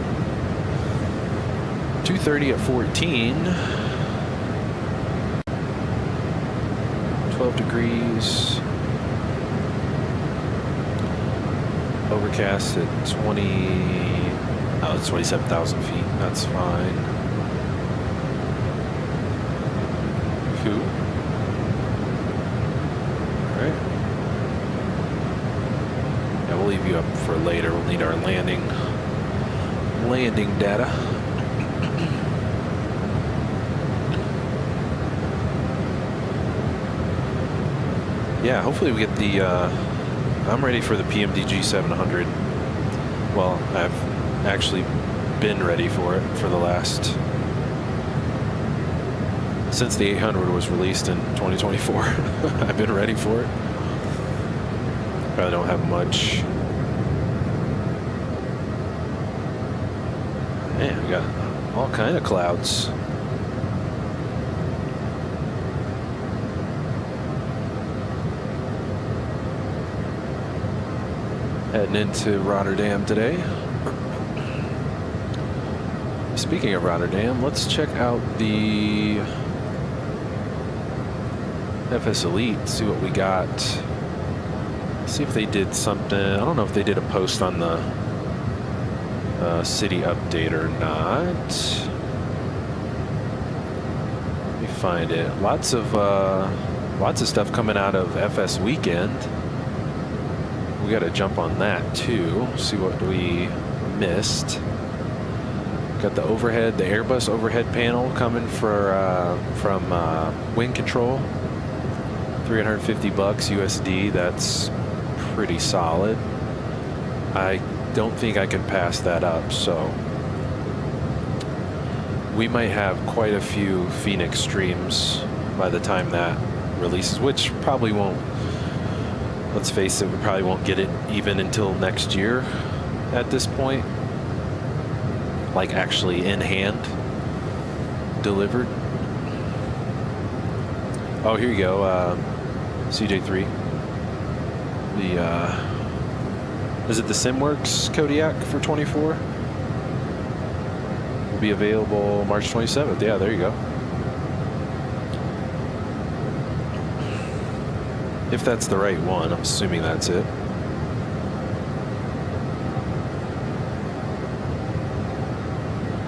230 at 14. 12 degrees. Overcast at 20. Oh, it's 27,000 feet. That's fine. Cool. All right. Yeah, we'll leave you up for later. We'll need our landing data. Yeah, hopefully we get the. I'm ready for the PMDG 700. Well, I've actually been ready for it for the last, since the 800 was released in 2024. I've been ready for it. Probably don't have much. Man, we got all kind of clouds. Heading into Rotterdam today. Speaking of Rotterdam, let's check out the FS Elite, see what we got. See if they did something. I don't know if they did a post on the city update or not. Let me find it. Lots of stuff coming out of FS Weekend. We got to jump on that too. See what we missed. Got the overhead, the Airbus overhead panel coming from Wind Control. $350 USD. That's pretty solid. I don't think I can pass that up, so we might have quite a few Phoenix streams by the time that releases, which probably won't. Let's face it, we probably won't get it even until next year at this point. Like actually in hand delivered. Oh, here you go. CJ3. Is it the SimWorks Kodiak for 24? Will be available March 27th. Yeah, there you go. If that's the right one, I'm assuming that's it.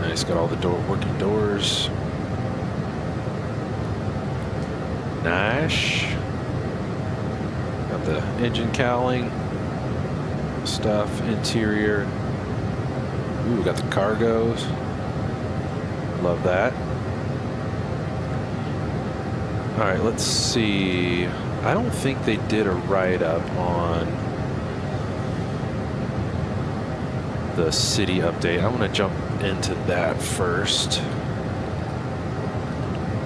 Nice, got all the working doors. Nice. Got the engine cowling stuff, interior. Ooh, got the cargos. Love that. All right, let's see. I don't think they did a write-up on the city update. I want to jump into that first.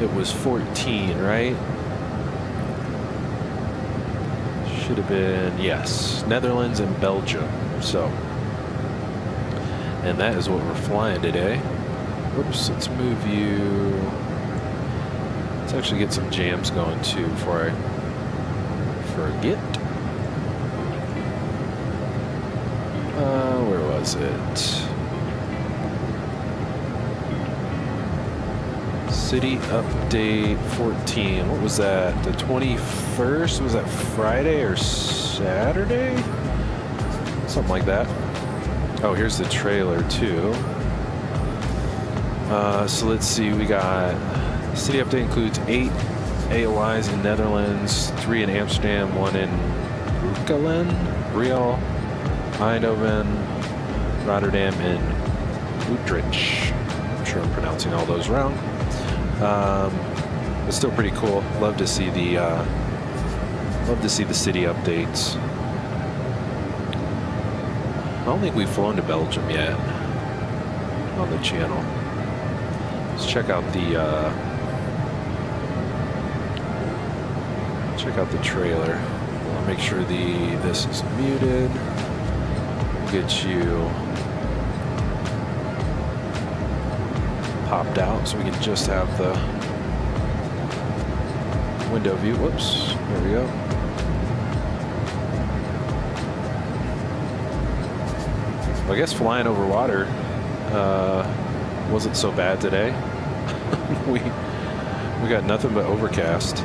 It was 14, right? Should have been, yes, Netherlands and Belgium. So, and that is what we're flying today. Whoops, let's move you. Let's actually get some jams going too before I forget. Where was it? City update 14. What was that? The 21st? Was that Friday or Saturday? Something like that. Oh, here's the trailer too. So let's see. We got city update includes 8 AOIs in Netherlands, 3 in Amsterdam, 1 in Breukelen, Briel, Eindhoven, Rotterdam, and Utrecht. I'm sure I'm pronouncing all those wrong. It's still pretty cool. Love to see the city updates. I don't think we've flown to Belgium yet on the channel. Let's check out the trailer. I'll make sure this is muted. We'll get you popped out so we can just have the window view. Whoops, there we go. Well, I guess flying over water wasn't so bad today. we got nothing but overcast.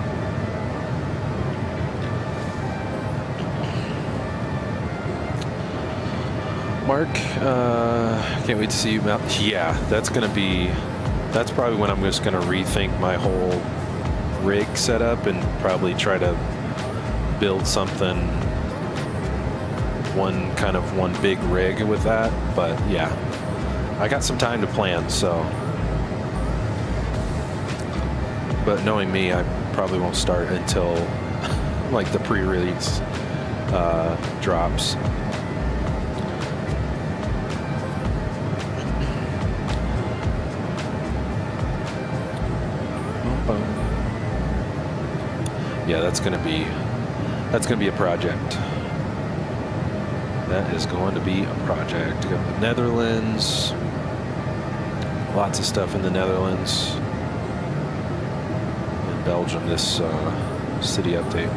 Mark, can't wait to see you. Yeah, that's probably when I'm just gonna rethink my whole rig setup and probably try to build something, one big rig with that. But yeah, I got some time to plan, so. But knowing me, I probably won't start until like the pre-release drops. Yeah, that's gonna be a project. That is going to be a project. You got the Netherlands, lots of stuff in the Netherlands, and Belgium. This city update.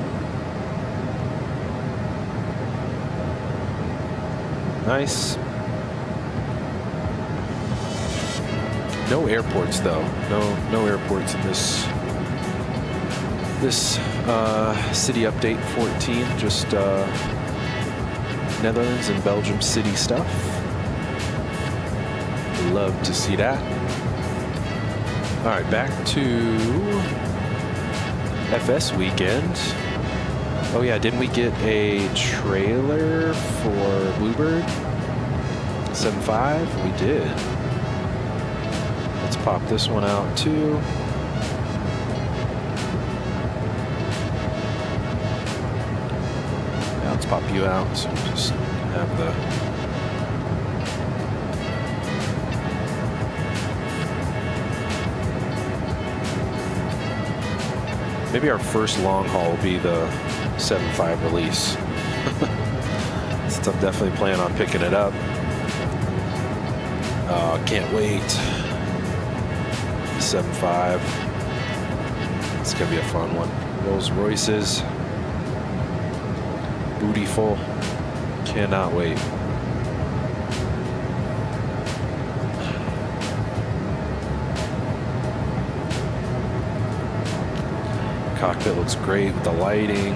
Nice. No airports though. No airports in this city update 14, just Netherlands and Belgium city stuff. Love to see that. All right, back to FS weekend. Oh yeah, didn't we get a trailer for Bluebird 7.5? We did. Let's pop this one out too. Let's pop you out, so just have the maybe our first long haul will be the 7.5 release. Since I'm definitely planning on picking it up. Can't wait. 7.5. It's gonna be a fun one. Rolls Royces. Bootyful. Cannot wait. Cockpit looks great with the lighting.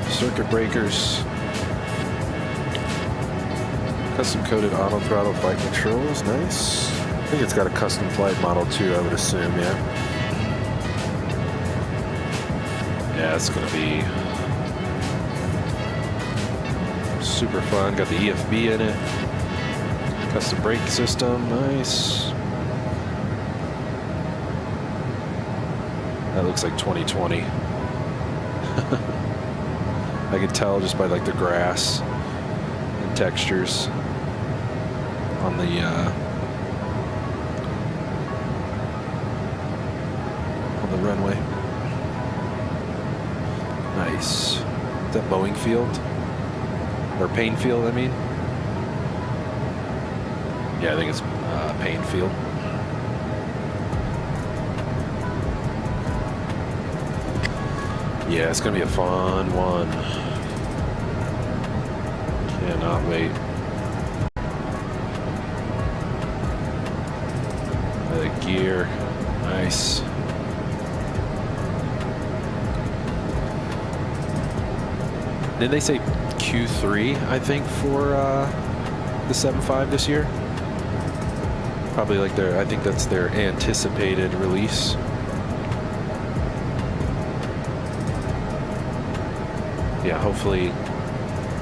Circuit breakers. Custom coated auto throttle flight controls. Nice. think it's got a custom flight model too, I would assume, yeah. Yeah, it's gonna be super fun. Got the EFB in it. Custom brake system, nice. That looks like 2020. I could tell just by like the grass and textures on the runway. Nice. Is that Boeing field? Or Payne Field, I mean? Yeah, I think it's Payne Field. Yeah, it's gonna be a fun one. Cannot wait. The gear, nice. Did they say Q3, I think, for the 7.5 this year? Probably like I think that's their anticipated release. Yeah, hopefully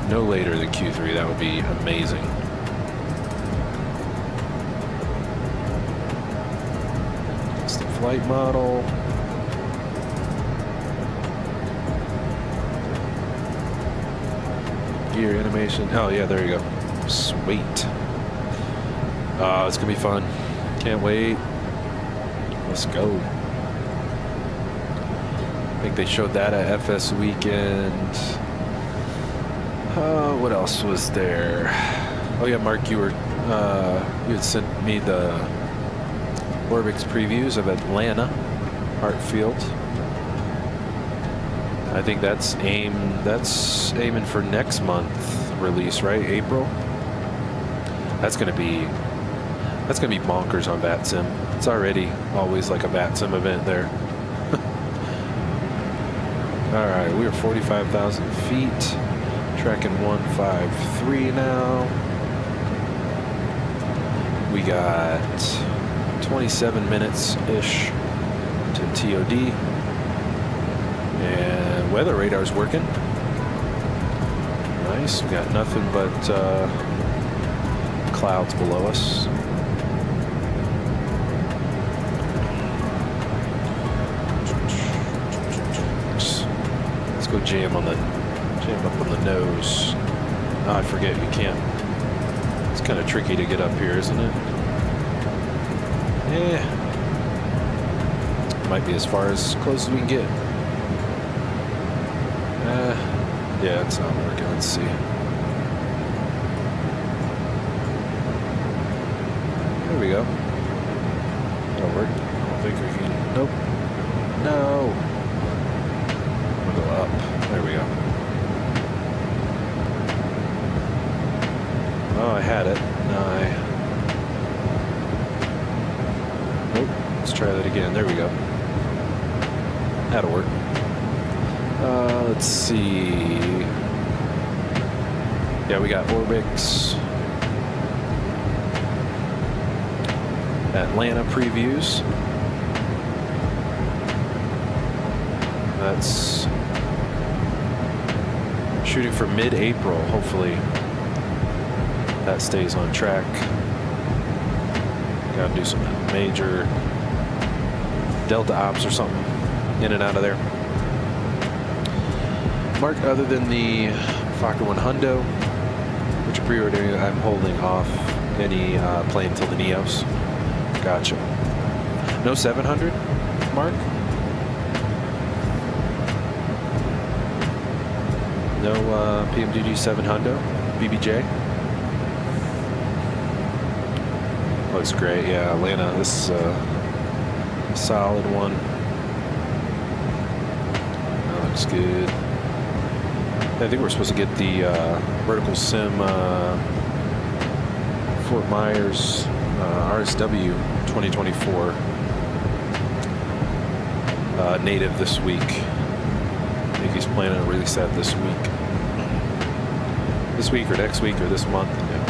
no later than Q3. That would be amazing. It's the flight model. Gear animation. Oh yeah, there you go. Sweet. It's gonna be fun. Can't wait. Let's go. I think they showed that at FS Weekend. What else was there? Oh yeah, Mark, you had sent me the Orbix previews of Atlanta Hartfield. I think that's aiming for next month release, right? April. That's gonna be bonkers on VATSIM. It's already always like a VATSIM event there. All right, we are 45,000 feet, tracking 153 now. We got 27 minutes-ish to TOD. And weather radar's working. Nice, we got nothing but clouds below us. Go jam up on the nose. Oh, I forget you can't. It's kind of tricky to get up here, isn't it? Yeah. Might be as close as we can get. Yeah, it's not working. Let's see. There we go. That'll work. I don't think we can. Nope. No. Go up. There we go. Oh, I had it. No, Nope. Let's try that again. There we go. That'll work. Let's see. Yeah, we got Orbix. Atlanta previews. That's shooting for mid-April. Hopefully that stays on track. Gotta do some major Delta ops or something in and out of there. Mark, other than the Fokker 1 Hundo, which you're pre-ordering, I'm holding off any playing until the Neos. Gotcha. No 700, Mark? No PMDG 700 BBJ. Looks great. Yeah, Atlanta. This is a solid one. That looks good. I think we're supposed to get the vertical sim Fort Myers RSW 2024 native this week. I think he's planning to release that this week. This week or next week or this month. Yeah.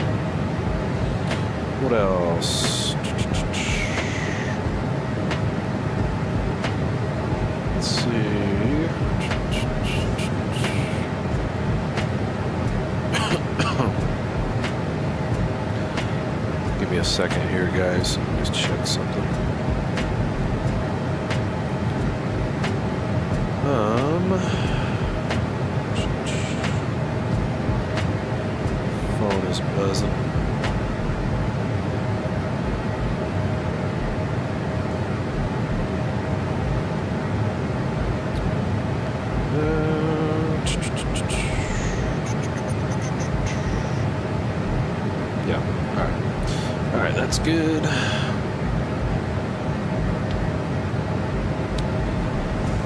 What else? see. Give me a second here, guys. Just check something. Phone is buzzing. Yeah. All right. All right. That's good.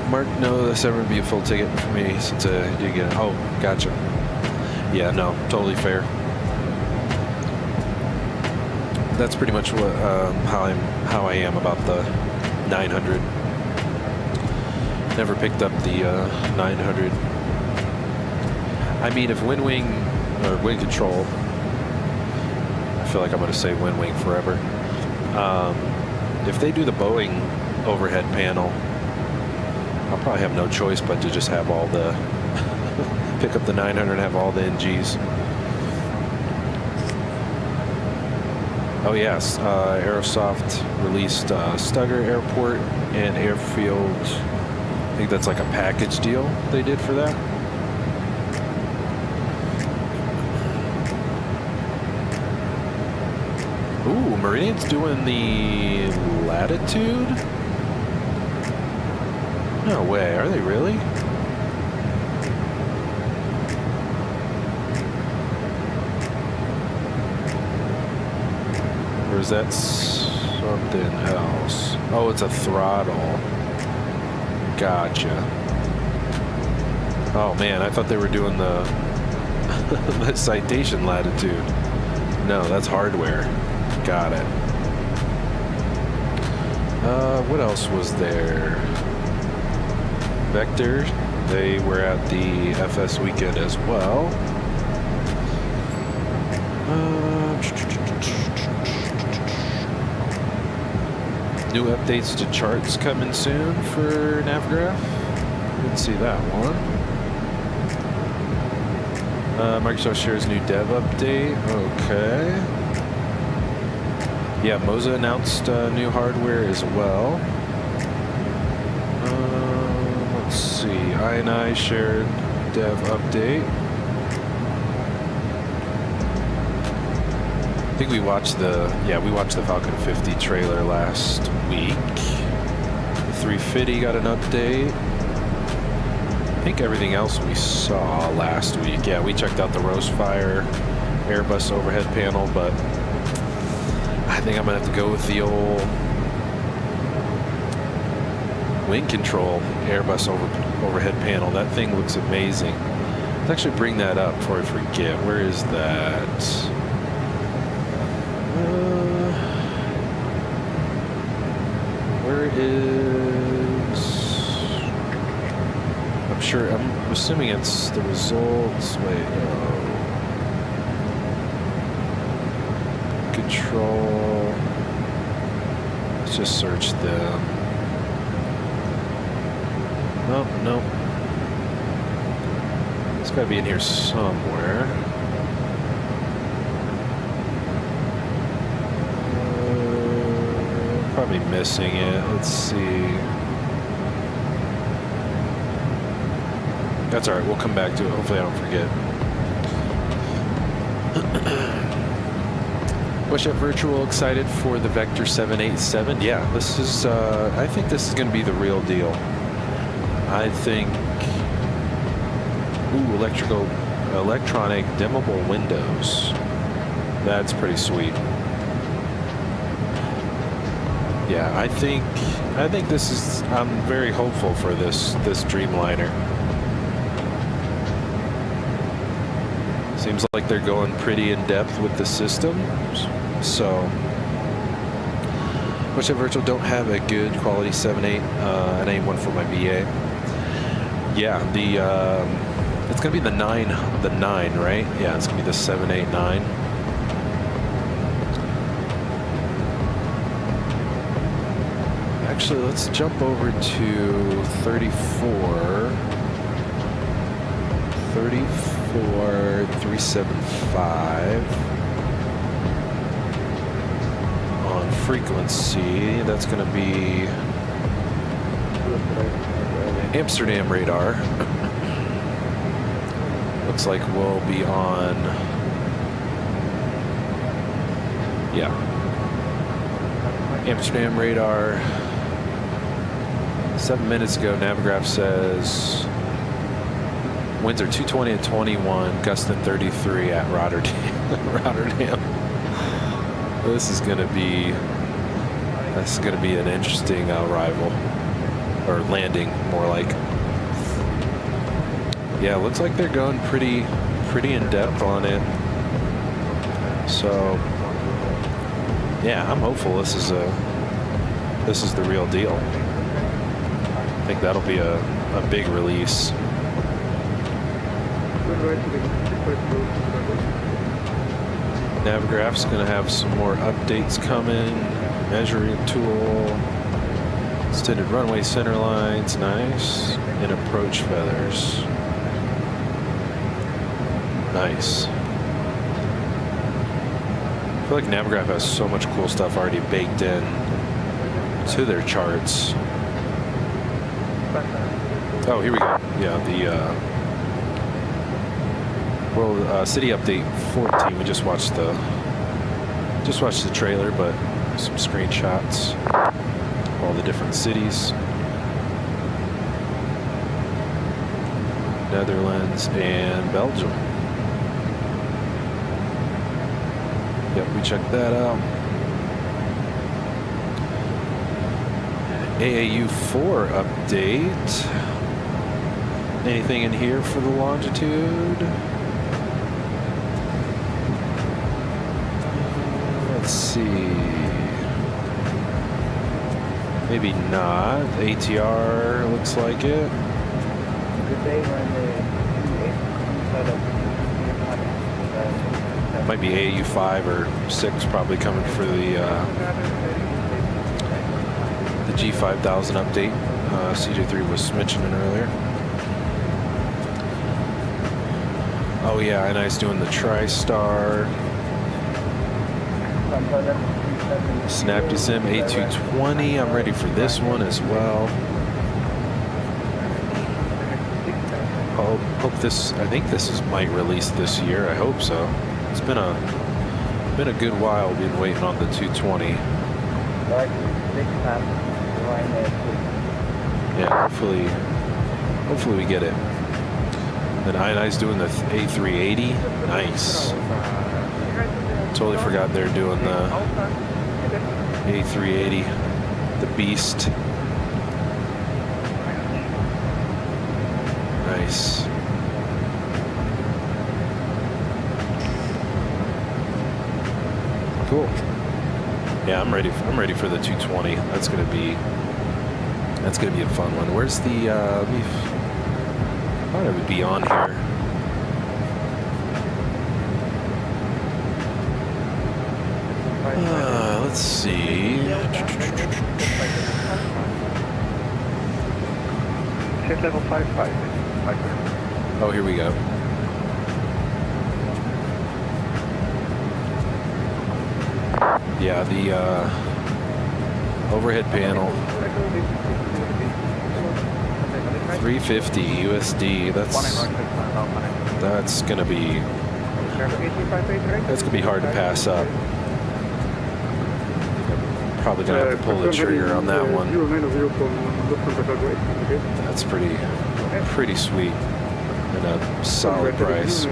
Mark, no, this ever be a full ticket for me since you get it. Oh, gotcha. Yeah, no, totally fair. That's pretty much what how I am about the 900. Never picked up the 900. I mean, if Wind Wing or Wind Control, I feel like I'm going to say Wind Wing forever. If they do the Boeing overhead panel, I'll probably have no choice but to just have all the pick up the 900 and have all the NGs. Oh yes, Aerosoft released Sumburgh Airport and Airfield. I think that's like a package deal they did for that. Ooh, Meridian's doing the Latitude? No way, are they really? Or is that something else? Oh, it's a Throttle. Gotcha. Oh man, I thought they were doing the the Citation Latitude. No, that's hardware. Got it. What else was there? Vector, they were at the FS weekend as well. New updates to charts coming soon for Navigraph. Didn't see that one. Microsoft shares new dev update. Okay. Yeah, Moza announced new hardware as well. Let's see. I&I shared dev update. I think we watched the Falcon 50 trailer last week. The 350 got an update. I think everything else we saw last week. Yeah, we checked out the Rosefire Airbus overhead panel, but I think I'm gonna have to go with the old wing control Airbus overhead panel. That thing looks amazing. Let's actually bring that up before I forget. Where is that? Where is... I'm assuming it's the results. Wait, no. Control. Let's just search them. Nope, nope. It's gotta be in here somewhere. Probably missing it. Let's see. That's alright, we'll come back to it. Hopefully I don't forget. What's Virtual excited for the Vector 787? Yeah, this is, I think this is going to be the real deal. I think, ooh, electronic dimmable windows. That's pretty sweet. Yeah, I think this is, I'm very hopeful for this Dreamliner. Seems like they're going pretty in depth with the system. So, which I Virtual don't have a good quality 7.8, and I need one for my VA. Yeah, it's gonna be the 9, right? Yeah, it's gonna be the 789. Actually, let's jump over to 34375 on frequency. That's going to be Amsterdam radar. Looks like we'll be on, yeah, Amsterdam radar. 7 minutes ago, Navigraph says winds are 220 and 21, gusting 33 at Rotterdam. This is going to be an interesting arrival, or landing, more like. Yeah, looks like they're going pretty in depth on it. So, yeah, I'm hopeful this is the real deal. I think that'll be a big release. Navigraph's going to have some more updates coming. Measuring tool, extended runway center lines, nice, and approach feathers. Nice. I feel like Navigraph has so much cool stuff already baked in to their charts. Oh, here we go. Yeah, the World City Update 14. We just watched the trailer, but some screenshots of all the different cities. Netherlands and Belgium. Yep, we checked that out. AAU4 update. Anything in here for the longitude? Let's see. Maybe not. ATR looks like it. Might be AAU5 or 6 probably coming for the G5000 update. CJ3 was mentioning earlier. Oh yeah, and I was doing the TriStar. SnapDSim A220. I'm ready for this one as well. Hope this. I think this might release this year. I hope so. It's been a good while. Been waiting on the 220. Yeah, hopefully we get it. Then INI's doing the A380. Nice. Totally forgot they're doing the A380, the Beast. Nice. Cool. Yeah, I'm ready for the 220. That's gonna be a fun one. Where's the I thought it would be on here. Let's see. Level 55. Oh, here we go. Yeah, the overhead panel. 350 USD. That's gonna be hard to pass up. Probably gonna have to pull the trigger on that one. That's pretty sweet and a solid price.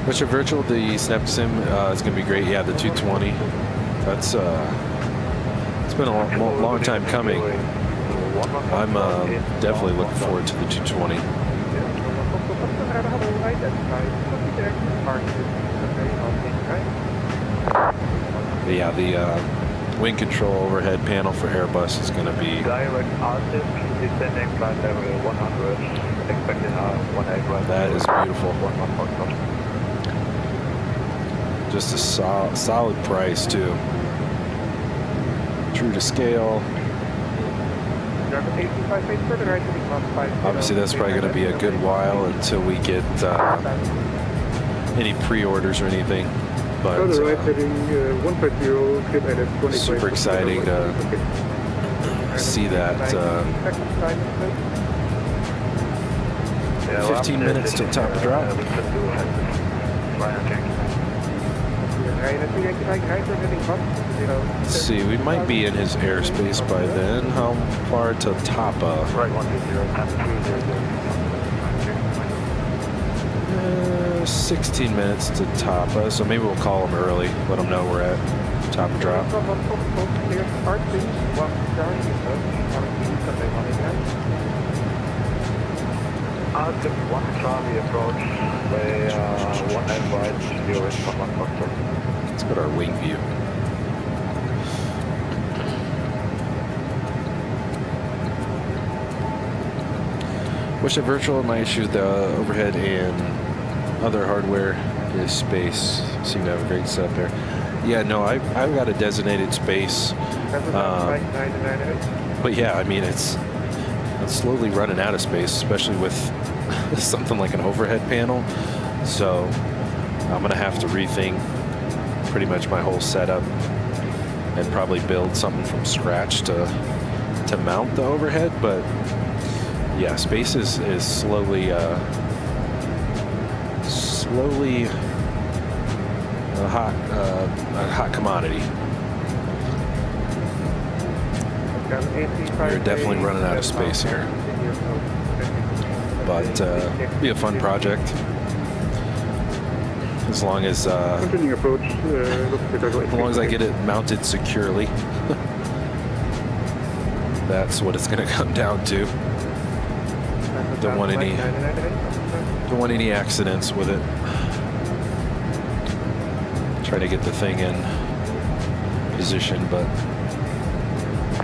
What's your virtual? The SnapDSim is gonna be great. Yeah, the 220. That's it's been a long time coming. I'm definitely looking forward to the 220. But yeah, the wing control overhead panel for Airbus is going to be that is beautiful. Just a solid price too. True to scale. Obviously, that's probably going to be a good while until we get any pre-orders or anything. But super exciting to see that. 15 minutes to top drop. Let's see, we might be in his airspace by then. How far to Tapa? 16 minutes to Tapa, so maybe we'll call him early, let him know we're at top drop. Arctic 1 Charlie approach, one and right, 0 is from 1 Foxtrot. Let's go to our wing view. Wish that virtual my issue the overhead and other hardware is space. Seem to have a great setup there. Yeah, no, I've got a designated space. But yeah, I mean it's slowly running out of space, especially with something like an overhead panel. So I'm gonna have to rethink pretty much my whole setup and probably build something from scratch to mount the overhead. But yeah, space is slowly a hot commodity. We're definitely running out of space here, but be a fun project as long as I get it mounted securely. That's what it's going to come down to. Don't want any accidents with it. Try to get the thing in position, but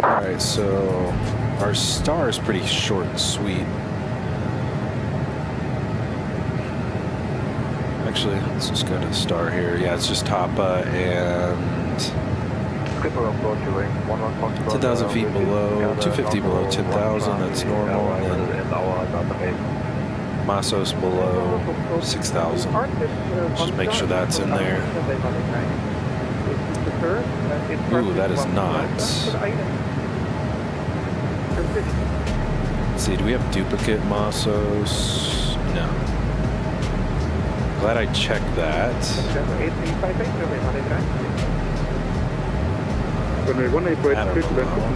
all right. So our star is pretty short and sweet. Actually, let's just go to the star here. Yeah, it's just Tapa and 10,000 feet below, 250 below 10,000. That's normal, and then Masos below 6,000. Just make sure that's in there. Ooh, that is not. Let's see, do we have duplicate Masos? No. Glad I checked that.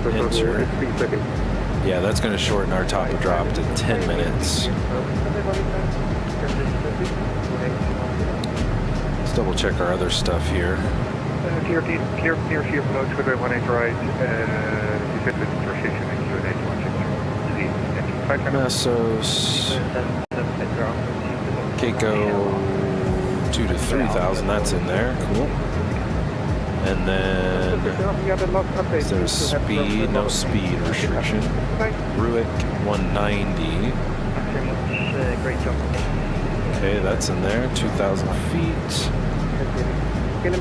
Enter. Yeah, that's going to shorten our top drop to 10 minutes. Let's double check our other stuff here. Clear field below Twitter 18 right, defend with precision and Q&A 160. Masos. Keiko 2 to 3,000, that's in there. Cool. And then there's speed, no speed restriction. Ruick 190. Okay, that's in there. 2,000 feet. And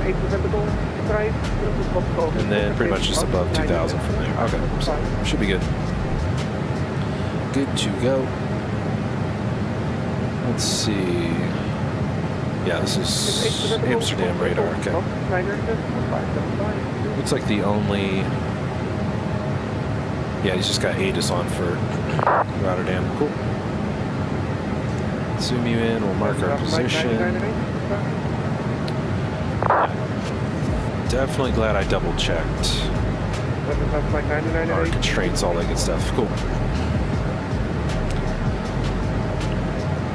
then pretty much just above 2,000 from there. Okay, so should be good. Good to go. Let's see. Yeah, this is Amsterdam radar. Okay. Looks like the only. Yeah, he's just got ATIS on for Rotterdam. Cool. Zoom you in. We'll mark our position. Definitely glad I double checked our constraints, all that good stuff. Cool.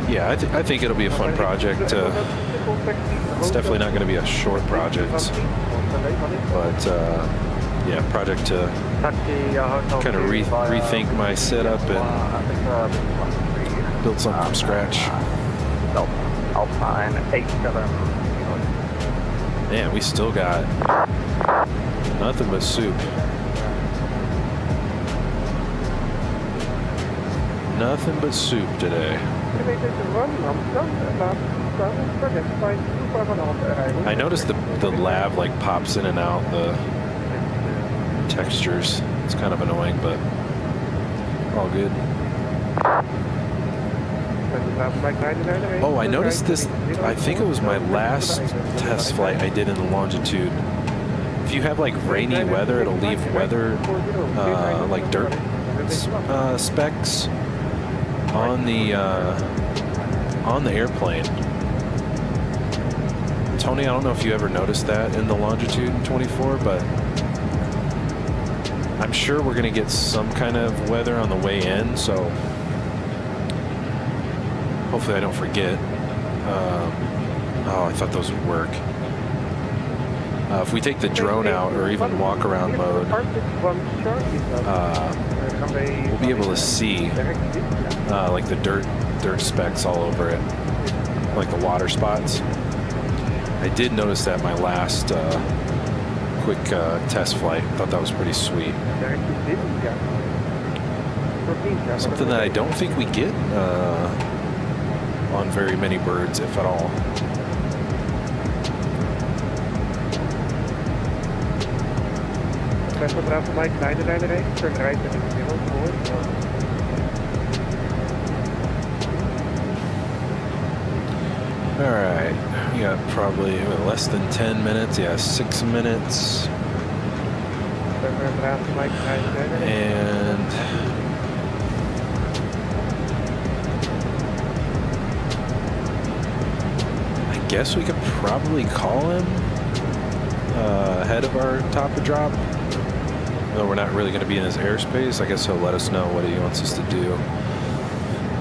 Yeah, I think it'll be a fun project. It's definitely not going to be a short project, but yeah, project to kind of rethink my setup and build something from scratch. Man, we still got nothing but soup. Nothing but soup today. I noticed the lab like pops in and out the textures. It's kind of annoying, but all good. Oh, I noticed this. I think it was my last test flight I did in the Longitude. If you have like rainy weather, it'll leave weather like dirt specks on the airplane. Tony, I don't know if you ever noticed that in the Longitude 24, but I'm sure we're going to get some kind of weather on the way in, so hopefully I don't forget. Oh, I thought those would work. If we take the drone out or even walk around mode, we'll be able to see like the dirt specks all over it, like the water spots. I did notice that my last quick test flight. Thought that was pretty sweet. Something that I don't think we get on very many birds, if at all. Alright, we got probably less than 10 minutes. Yeah, 6 minutes. And I guess we could probably call him ahead of our top of drop. Though we're not really going to be in his airspace, I guess he'll let us know what he wants us to do.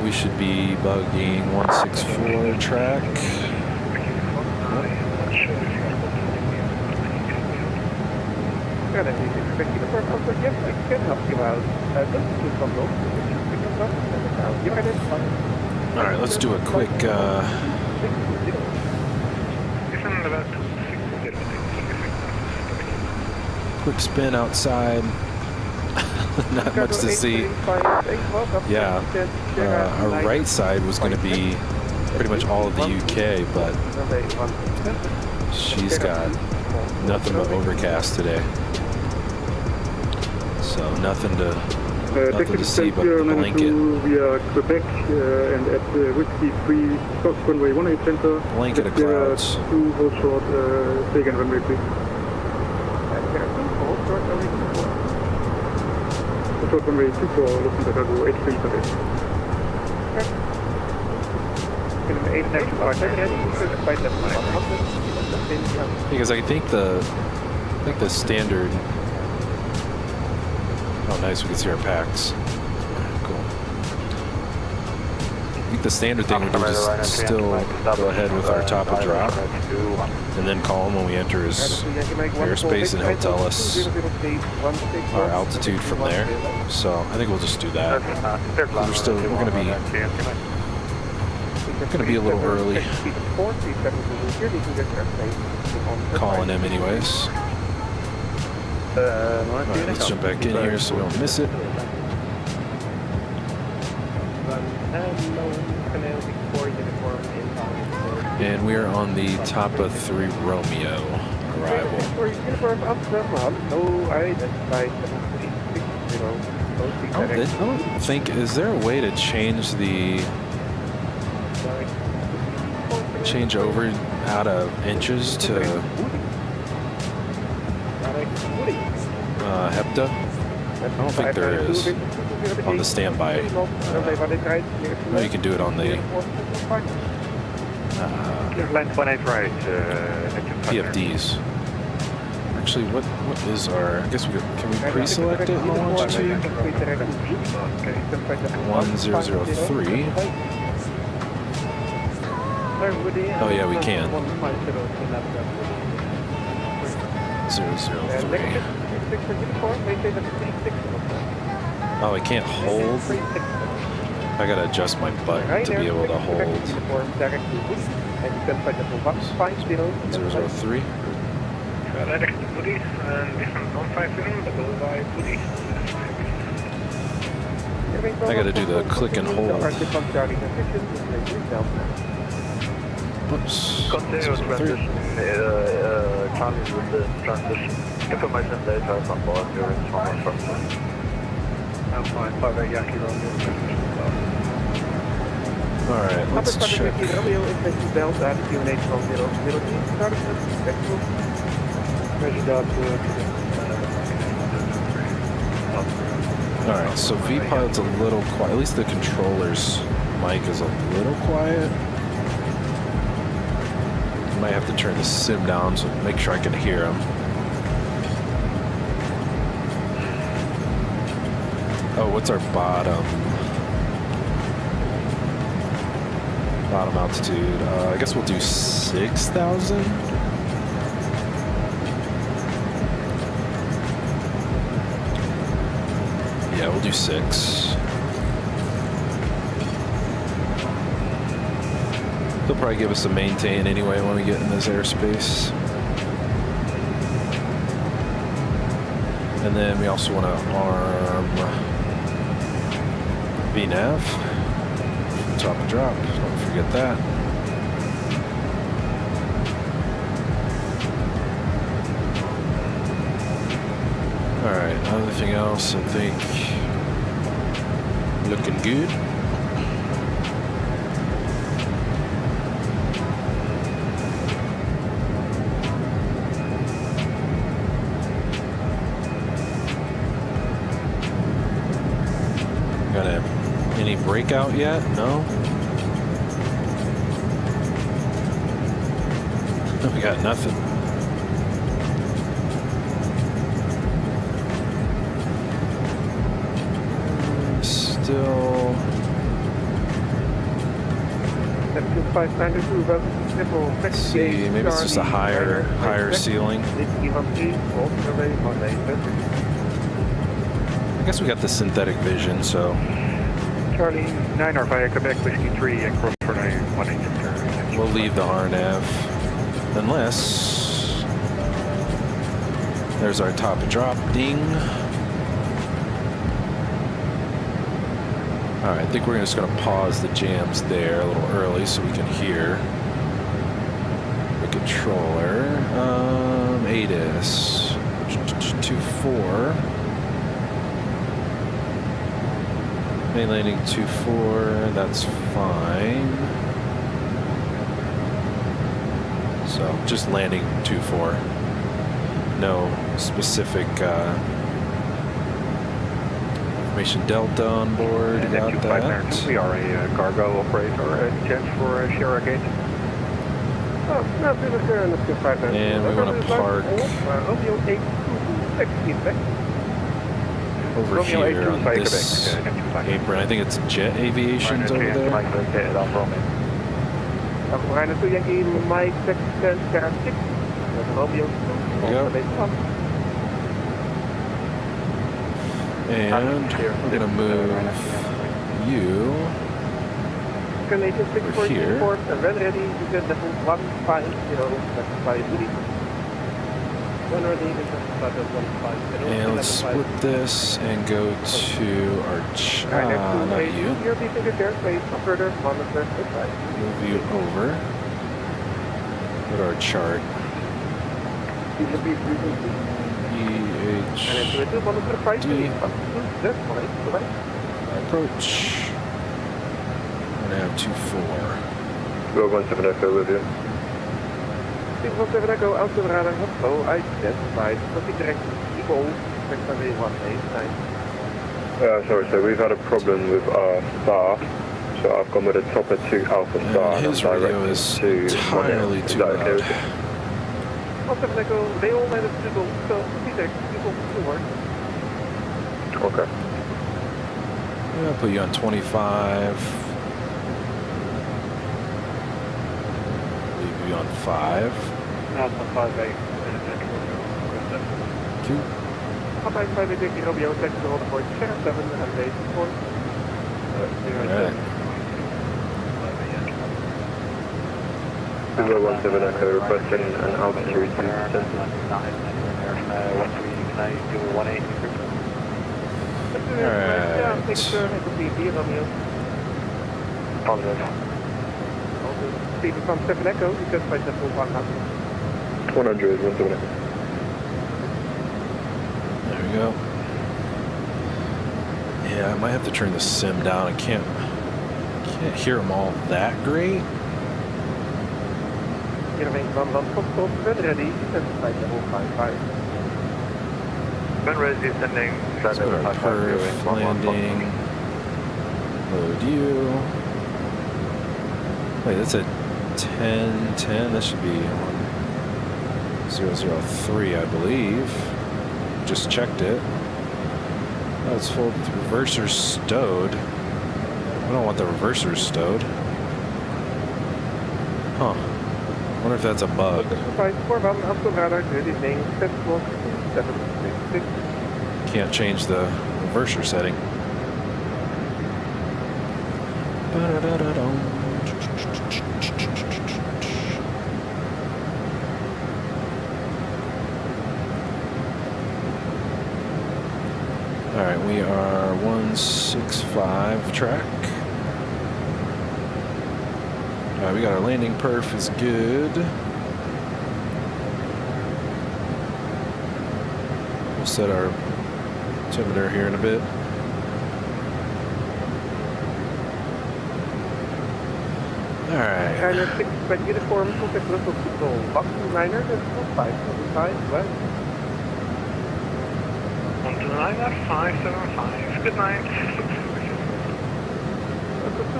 We should be bugging 164 track. Alright, let's do a quick quick spin outside. Not much to see. Yeah, our right side was going to be pretty much all of the UK, but she's got nothing but overcast today. So nothing to see but the blanket. Via Quebec and at Whiskey 3 South Runway 18 Center. Blanket of clouds. 2 hold short, stay again runway please. Short runway 24, looking to go 83 today. Because I think the standard. Oh, nice! We can see our packs. Cool. I think the standard thing would be just still go ahead with our top of drop, and then call him when we enter his airspace, and he'll tell us our altitude from there. So I think we'll just do that. We're going to be a little early. Calling him anyways. Alright, let's jump back in here so we don't miss it. And we are on the top of 3 Romeo arrival. I don't think, is there a way to change over out of inches to hepta? I don't think there is on the standby. No, you can do it on the PFDs. Actually, what is our? I guess can we pre-select it in the Longitude? 1003. Oh yeah, we can. 003. Oh, I can't hold. I gotta adjust my button to be able to hold. 003. I gotta do the click and hold. Whoops. 003. Information data is on board during summer purpose. I'm fine. 58 Yankee Romeo. Alright, let's check. Romeo is met je belt aan de QNH van 003. Started met Spectrum. Measure that. Alright, so vPilot's a little quiet. At least the controller's mic is a little quiet. Might have to turn the sim down so make sure I can hear him. Oh, what's our bottom altitude? I guess we'll do 6,000. Yeah, we'll do 6. They'll probably give us a maintain anyway when we get in this airspace. And then we also want to arm VNav. Top and drop, don't forget that. Alright, everything else I think looking good. Got any breakout yet? No? We got nothing. Still. Let's see, maybe it's just a higher ceiling. I guess we got the synthetic vision, so. Charlie 9 or via Quebec, Whiskey 3 and cross for 918. We'll leave the RNAV. Unless there's our top and drop ding. Alright, I think we're just going to pause the jams there a little early so we can hear the controller. ATIS 2-4. Main landing 2-4, that's fine. So just landing 2-4. No specific information delta on board. And Got that. we are a cargo operator. Chance for share again. Oh, no, And we want to park over here on this apron. I think it's Jet Aviation's over there. Mike 6 Romeo. And we're going to move you over here. And when ready, you can level 150 When ready, you can start at 150. And let's split this and go to our not you. Move you over. Go to our chart. EHRD. Approach. We're going to have 2-4. We're going to Echo with you. People van Echo, autoradar, hello, identified. Dat is direct Eagle, sorry, so we've had a problem with our star. So I've gone with a Topper 2 Alpha Star. And his radio is entirely too loud. They all landed to go, so direct Eagle to work. Okay. Yeah, I'll put you on 25. Leave you on 5. That's on 5A. Two. Papa 5A, Romeo, text to hold for 7 and 8 for. Alright. 017 Echo requesting an altitude to center. Alright. People from 7 Echo, because by the full 100. 100, 17 Echo. There we go. Yeah, I might have to turn the sim down. I can't hear them all that great. When ready, send flight level 55. When ready, sending flight level 55. Perf, landing. Load you. Wait, that's a 10-10. That should be on 003, I believe. Just checked it. Oh, it's full reversers stowed. I don't want the reversers stowed. Huh. Wonder if that's a bug. Can't change the reverser setting. All right, we are 165 track. All right, we got our landing perf is good. We'll set our altimeter here in a bit. All right. Liner 6 by uniform, contact level control. Boxing liner, that's 575 west. 129.575. Good night.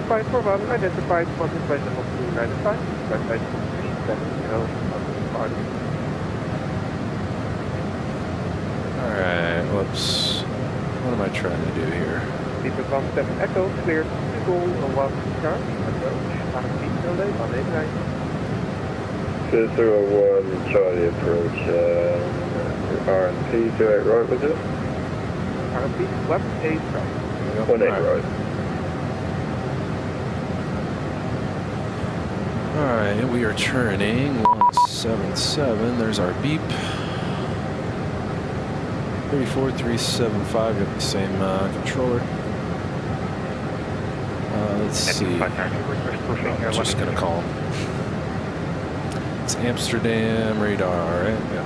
2541, identified, spotted by level 295, by 370, party. All right, whoops. What am I trying to do here? People 17 Echo, cleared to go on 1 charge, approach, RP delay, 189. 201 Charlie approach, RNP 28 right, was it? RP, 18 right. 18 right. All right, we are turning 177. There's our beep. 34375. Got the same controller. Let's see. I'm just gonna call him. It's Amsterdam radar, right? Yeah.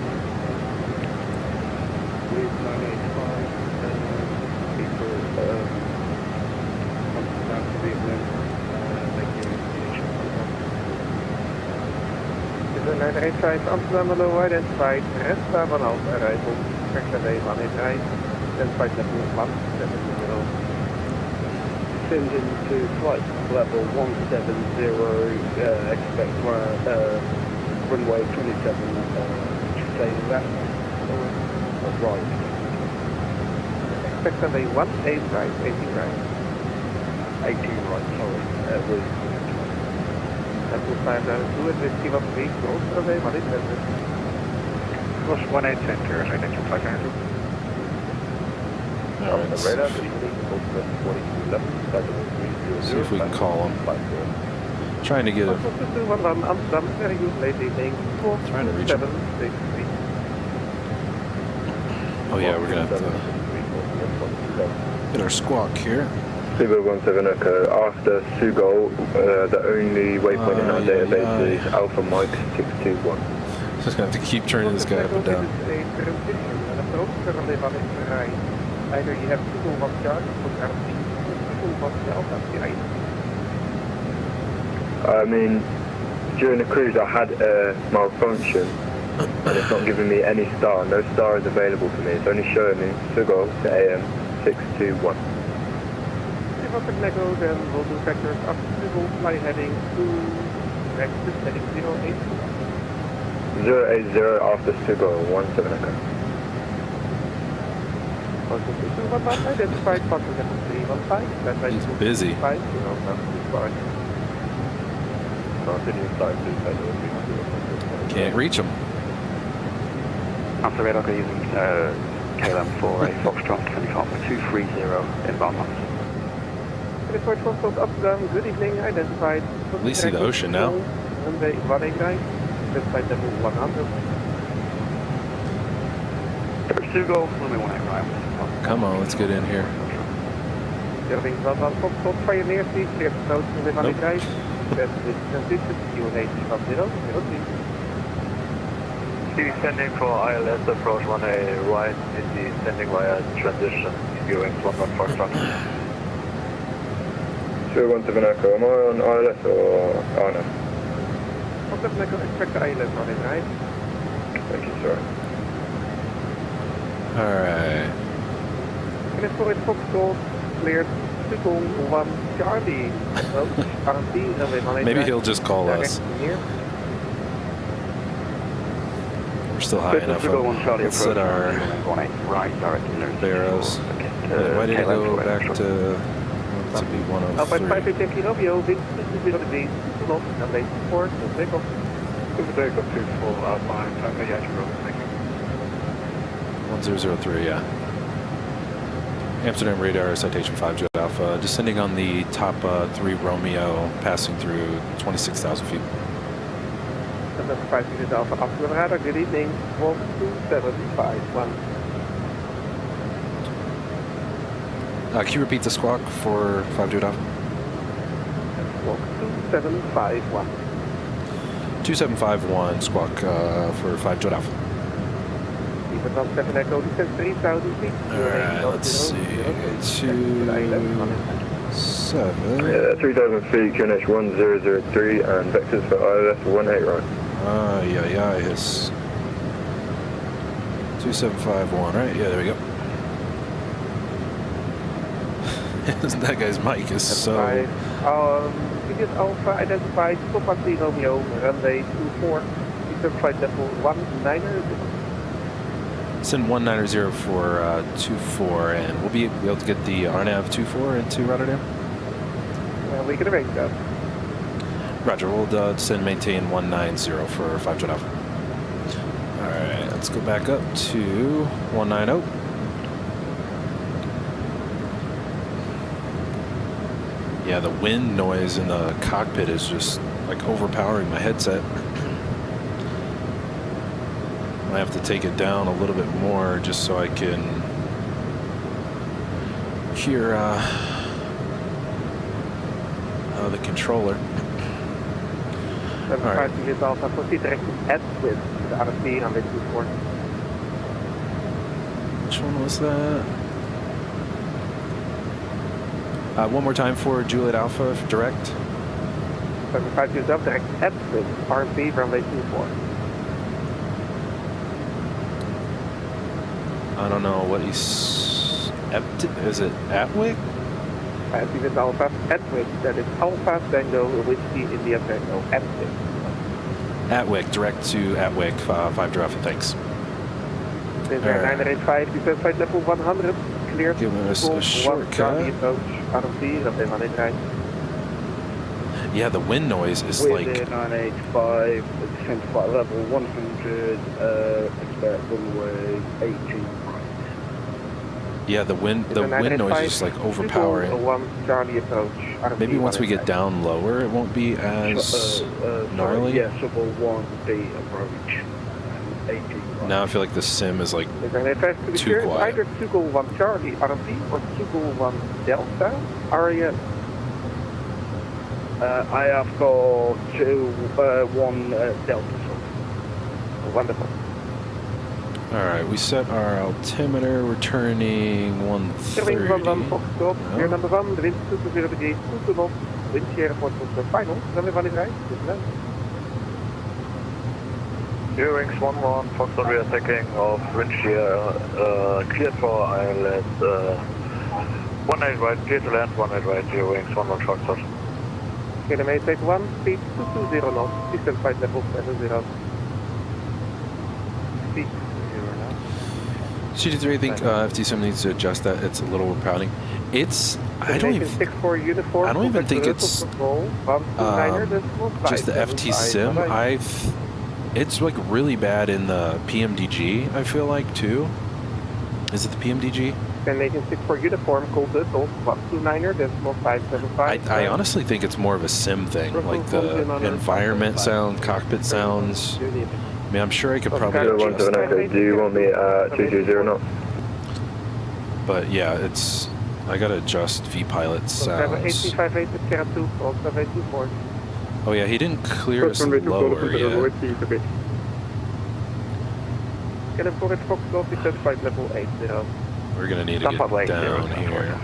Amsterdam Hello, identified, Resta van Hout, arrival, Vector 183, identified level 170. Send into flight level 170, expect runway 27, say left or right. Expect runway 18 right, 18 right. 18 right, sorry. Was Level 592 and receive up 8 close, runway 187. plus 18 center, identified center. All right, The radar, see if we can call him. Trying to get a. Amsterdam, very good, late evening. Trying to reach him. Oh yeah, we're gonna have to get our squawk here. Sumburgh 17 Echo, after Sugo, the only waypoint in our database is Alpha Mike 621. Just gonna have to keep turning this guy up and down. Either you have 201 charge or 201 self-RTX. I mean, during the cruise I had a malfunction and it's not giving me any star. No star is available for me. It's only showing me Sugo to AM 621. If I can go, then we'll do vectors up to Sugo, fly heading to next to heading 08. 080 after Sugo 17 Echo. Identified partner level 315. He's busy. Can't reach him. After radar, using KLM for a Foxtrot 230 inbound launch. Good evening, identified. At least see the ocean now. Runway 189, identified level 100. Sugo, runway 189. Come on, let's get in here. Serving Zandvoort, Foxtrot, Pioneer 3, clear to approach runway 189. Transition, QNH 1003. Descending for ILS approach 1A right, descending via transition, viewing 11 Foxtrot. 017 Echo, am I on ILS or RNF? Contact Echo, expect the ILS running, right? Thank you, sorry. Alright. And it's for Foxtrot, cleared, Triple 1 Charlie. RMP, Maybe he'll just call us. Here. We're still high enough up. Let's set our barrows. Why did it go back to be Alpine 103? 5 Kilo, wind 203, 2 knots, and lane 4, no takeoff. Takeoff 24 Alpine, Yachtro, thank you. 1003, yeah. Amsterdam radar, citation 5 Jet Alpha, descending on the top 3 Romeo, passing through 26,000 feet. And that's 5 Unit Alpha up to the radar, good evening, 12751. Can you repeat the squawk for 5 Jet Alpha? 12751. 2751 squawk for 5 Jet Alpha. Even on 7 Echo, descend 3,000 feet. Alright, let's see. 27. 3,000 feet, QNH 1003, and vectors for ILS 18 right. Yeah, it's 2751, right? Yeah, there we go. That guy's mic is so... Unit Alpha identified, stop at the Romeo, runway 24, descend flight level 190. Send 190 for 24, and we'll be able to get the RNAV 24 into Rotterdam? Well, we can arrange that. Roger, we'll send maintain 190 for 5 Jet Alpha. Alright, let's go back up to 190. Yeah, the wind noise in the cockpit is just like overpowering my headset. I have to take it down a little bit more just so I can hear the controller. All right. Unit Alpha, proceed direct at with the RFP on the 24. Which one was that? One more time for Juliet Alpha direct. 75 Unit Alpha, direct at with RFP runway 24. I don't know what he's... Is it Atwick? Unit Alpha, Atwick, that is Alpha Tango Whiskey India Tango, Atwick. Atwick, direct to Atwick, 5 Jet Alpha, thanks. This is 985, descend flight level 100, cleared. Giving us a shortcut. Charlie approach, RMP, runway 189. Yeah, the wind noise is We're like... 985, descent flight level 100, expect runway 18. Yeah, the wind noise is just like overpowering. Maybe once we get down lower, it won't be as gnarly. Yeah, Sumburgh 1B approach. 18. Now I feel like the sim is like too quiet. Either Sumburgh 1 Charlie RMP or Sumburgh 1 Delta RES. I have got 1 Delta. Wonderful. Alright, we set our altimeter, we're turning 130. Here number 1, the wind 220 degrees, 2 knots, wind shear report was the final. Runway 1 is right, Wings 11, Foxtrot rear taking off, wind shear, cleared for ILS, 18 right, clear to land, 18 right, Wings 11 Foxtrot. KLM take 1, speed 220 knots, distance flight level 70. Speed 0 now. CG3, I think FT7 needs to adjust that, it's a little overpowering. It's, I don't even think it's just the FT sim. It's like really bad in the PMDG, I feel like, too. Is it the PMDG? Canadian 64 uniform, cold Dusseldorf, 129er, decimal 575. I honestly think it's more of a sim thing, like the environment sound, cockpit sounds. I mean, I'm sure I could probably adjust that. Do you want me at 220 knots? But yeah, it's, I gotta adjust vPilot sounds. Oh yeah, he didn't clear us lower yet. Get for it, Foxtrot, descent flight level 80. We're gonna need to get down here.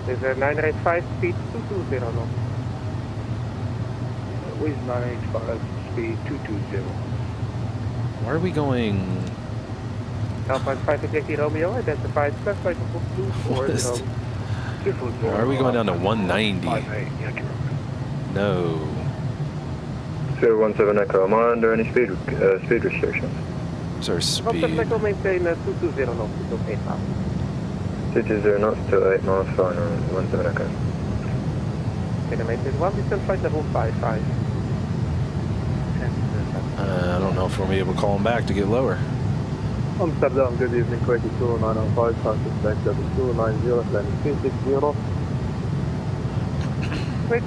Is there 985 speed 220 knots? With 985 speed 220. Why are we going? Alpine 580 Romeo, identified, special flight level 240. Why are we going down to 190? No. 017 Echo, am I under any speed restrictions? What's our Rotterdam speed? Echo maintain 220 knots until 8 miles. 220 knots to 8 miles, fine on 17 Echo. Okay, maintain 1, descent flight level 55. I don't know if we'll be able to call him back to get lower. Amsterdam, good evening, Quaky 2905, contact back level 290, landing 360. Wait,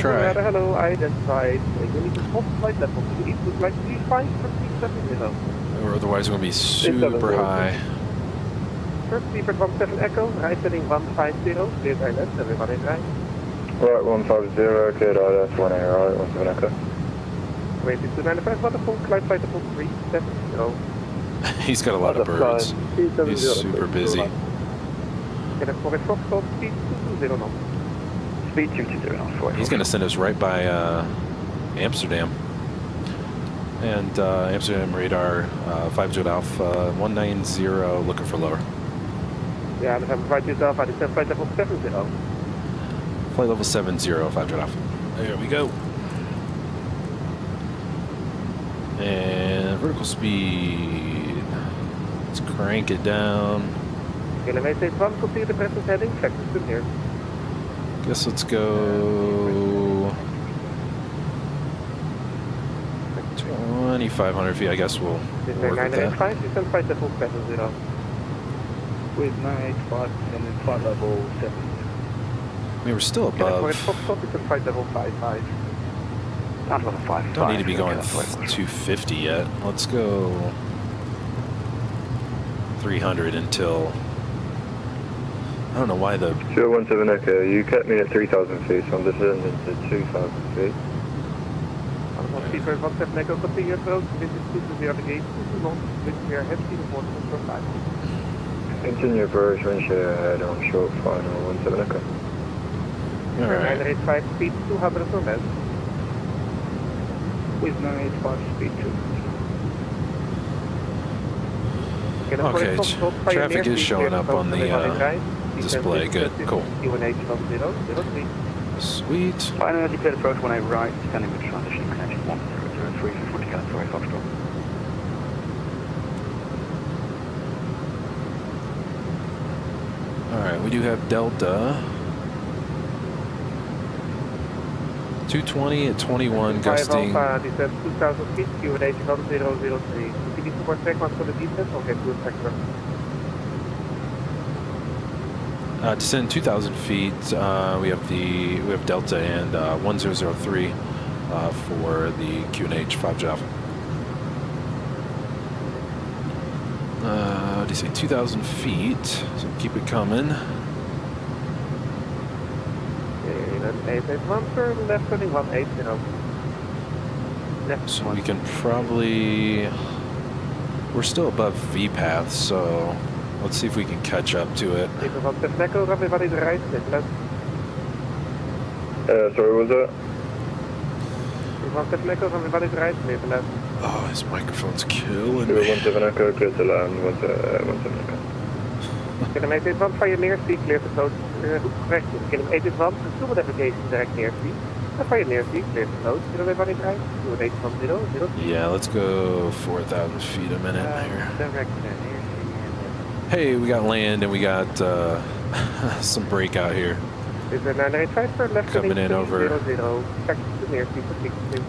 Try. hello, identified. You need to stop flight level to the east with like 35 for 370. Or otherwise we're gonna be super high. First Leopard 17 Echo, right heading 150, cleared ILS, everybody right. Right, 150, cleared ILS, 1 air, right, 17 Echo. Wait, 295, waterfall, flight level 370. He's got a lot of birds. He's super busy. Get a for it, Foxtrot, speed 220 knots. Speed 220 knots for He's gonna send us right by Amsterdam. And Amsterdam radar 50 Alpha 190, looking for lower. Yeah, and have right yourself, I descend flight level 70. Flight level 70, 50 Alpha. There we go. And vertical speed. Let's crank it down. Okay, maintain 1, continue the present heading, factors in here. Guess let's go 2,500 feet. I guess we'll work with that. 985, descend flight level 70. With 985 and then flight level 70. I mean, we're still Okay, for it, above. Foxtrot, descend flight level 55. Not level 5. Don't need to be going 250 yet. Let's go 300 until. I don't know why the. 017 Echo, you kept me at 3,000 feet, so I'm descending to 2,000 feet. Leopard 17 Echo, continue approach, visit 220 gate, 2 knots, wind shear head, speed of 1.5. Continue approach, wind shear ahead, on short, final, 17 Echo. Alright. 985, speed 200 or less. With 985 speed 2. Okay, traffic is showing up on the display. Good, cool. Sweet. Final declared approach 18 right, standing with transition connection 1003 for 40 California Foxtrot. Alright, we do have Delta. 220 at 21, gusting. Descent 2,000 feet, QNH 1003. If you need support check one for the descent, okay, good, thank you. Descend 2,000 feet. We have Delta and 1003 for the QNH 5 Alpha. What do you say? 2,000 feet. So keep it coming. Okay, 881 for left heading 180. Left So we can probably. We're still above VPath, so let's see if we can catch up to it. Sorry, what was that? Oh, his microphone's killing me. 017 Echo, clear to land, 17 Echo. Can I make this one Pioneer C, clear to coast, correct. Can I make this one, consumer navigation direct near C. Pioneer C, clear to coast, you know everybody right? 28110. Yeah, let's go 4,000 feet a minute here. Direct near C. Hey, we got land and we got some breakout here. Is there 985 for left Coming heading in over 200, taxi to near C for 62.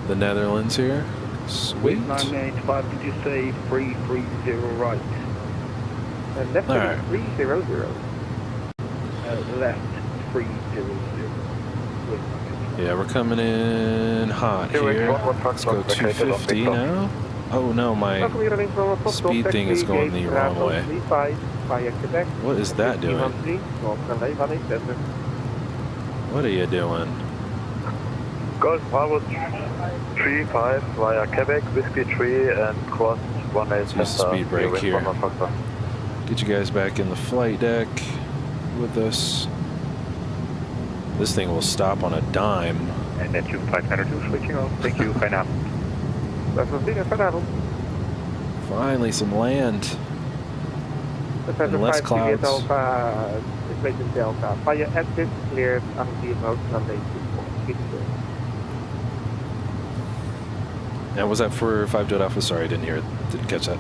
the Netherlands here. Sweet. With 985, did you say 330 right? And left All heading right. 300. Left 300. Yeah, we're coming in hot here. Let's go 250 now. Oh no, my speed thing is going the wrong way. What is that doing? What are you doing? Golf Bravo 35 via Quebec, Whiskey 3 and cross 18 Use the speed brake here. Get you guys back in the flight deck with us. This thing will stop on a dime. And then 2592 switching off. Thank you. Bye now. Dat was weer vanavond. Finally, some land. Defender And less 5 clouds. Alpha, Inflation Delta. Fire exit cleared on the approach runway 24. Now, was that for 5 Jet Alpha? Sorry, I didn't hear it. Didn't catch that.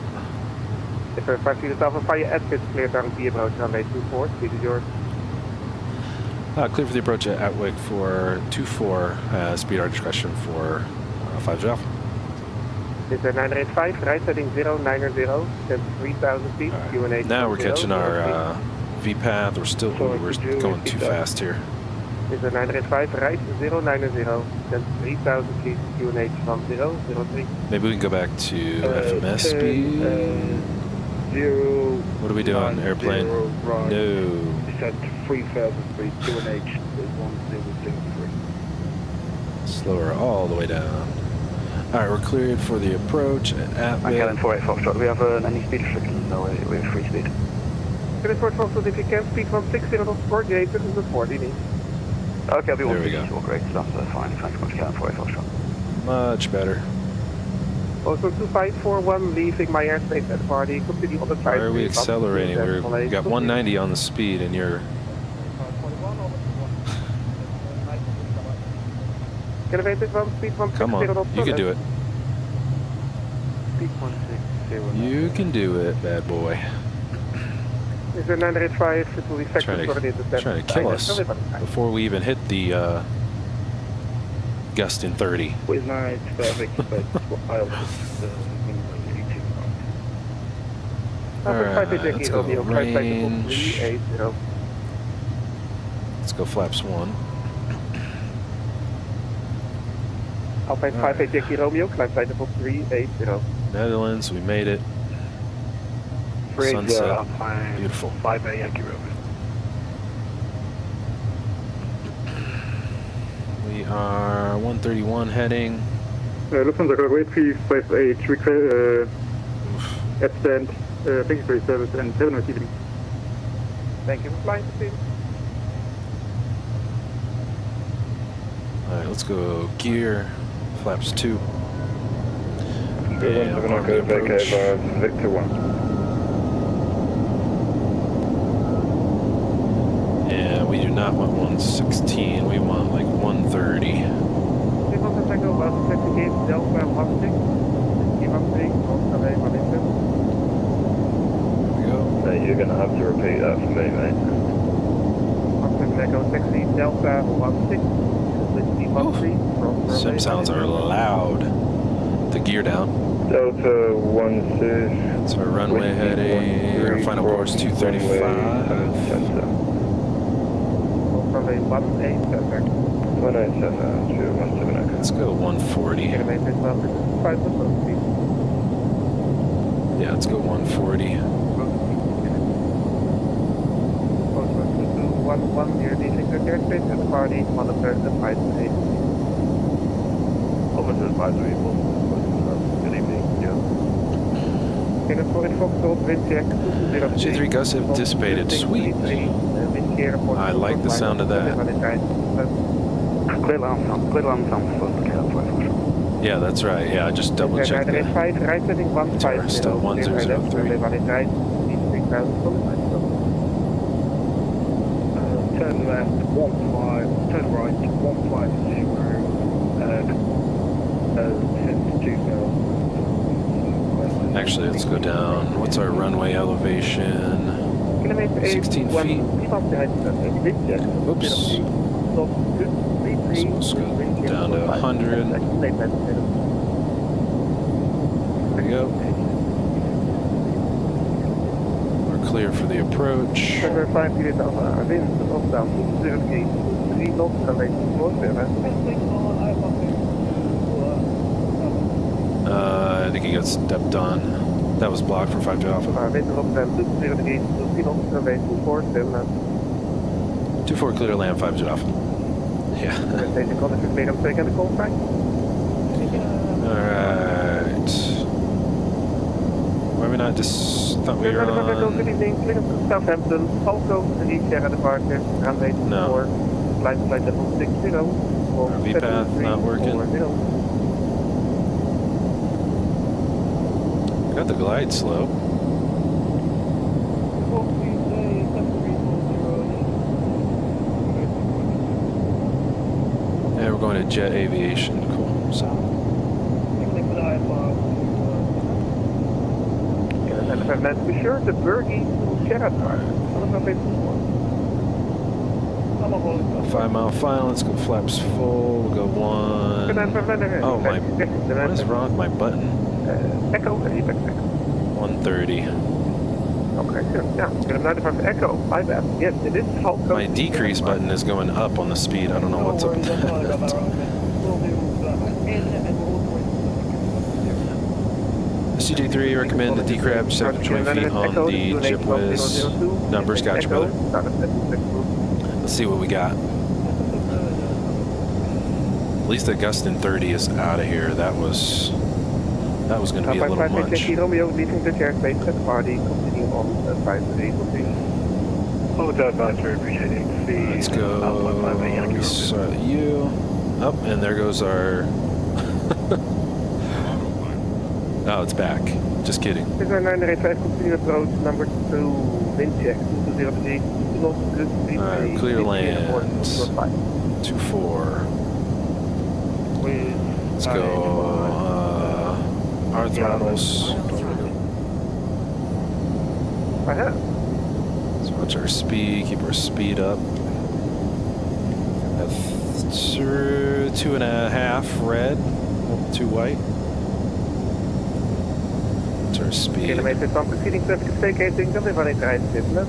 Defender 5 Alpha, fire exit cleared on the approach runway 24. Speed is yours. Clear for the approach at Atwick for 24. Speed our discretion for 5 Jet Alpha. This is 985, right setting 090, 3000 feet, QNH. Now we're catching our V path. We're going too fast here. This is 985, right 090, 3000 feet, QNH from 003. Maybe we can go back to FMS speed. What are we doing? Airplane? Right. No. It's at 3000 feet, QNH is 1003. Slower all the way down. Alright, we're cleared for the approach at Atwick. 48 Foxtrot. Do we have any speed restrictions? No, we have free speed. Transport Foxtrot, if you can, speed from 60 knots for J, this is the 40 knee. Okay, I'll be There we go. Great, so that's fine. Thanks much, Captain 48 Foxtrot. Much better. Also 2541, leaving my airspace at party, come to the other side. Why are we accelerating? We got 190 on the speed and you're... Elevated from speed from 60 Come on, knots. you can do it. Speed 160. You can do it, bad boy. This is 985, it will be effective for the intercept. Trying to kill us before we even hit the gust in 30. With night, perfect, but I'll Alright, let's go range. Let's go flaps 1. Alpine 58 Yankee Romeo, climb side level 380. Netherlands, we made it. Sunset, beautiful. 5A Yankee Romeo. We are 131 heading. Lufthansa Cargo 8358, request at stand. Thank you for your service and have a nice evening. Thank you for flying the speed. Alright, let's go gear. Flaps 2. We're going to go vacate Victor 1. Yeah, we do not want 116. We want like 130. This was a Tango 158 Delta 16. Give up 3, also away from it. There we go. Mate, you're going to have to repeat that for me, mate. Tango 60 Delta 16. Sim sounds are loud. The gear down. Delta 12. So our runway heading. Our final course 235. Runway 187. Let's go 140. Yeah, let's go 140. 11 near the airspace at the party, monitor advisory. Officer advisory, good evening, yeah. G3 gusts have dissipated. Sweet. I like the sound of that. Clear alarm sound supposed to get up for Yeah, that's right. Yeah, I just double checked that. Still 1003. Turn left, 15, turn right, 150, since 2000. Actually, let's go down. What's our runway elevation? 16 feet. Oops. So let's go down to 100. There we go. We're clear for the approach. I think he got stepped on. That was blocked for 5 Alpha. 24 clear to land, 5 Alpha. Yeah. Alright. we not just thought we were Good on? evening, clear to Southampton, also the EHRD departure, runway 24, No. flight level 60, Our VPath not working. Got the glide slope. Yeah, we're going to jet aviation. Cool. So. Be sure the Burgie to Shetland. 5 mile final. Let's go flaps full. We'll go 1. Oh my! What is wrong with my button? Echo, 130. okay, sure. Yeah, get another from Echo. My bad. Yes, it is Falco. My decrease button is going up on the speed. I don't know what's up with that. CJ3 recommend the decrab 720 feet on the GPWiz numbers. Gotcha, brother. Let's see what we got. At least the Gustin 30 is out of here. That was going to be a little much. Romeo leaving the airspace at the party, continue on 5-8 location. Hotel advisory, appreciating the Let's go. We saw you. Up, and there goes our. Oh, it's back. Just kidding. This is 985, continue approach number 2, wind check, 203, Alright, clear land. 24. Let's go. Our throttles. Let's watch our speed, keep our speed up. At 2.5 red, 2 white. Our speed. Kilometer van proceeding traffic vacating, dan weer van het rijden zitten.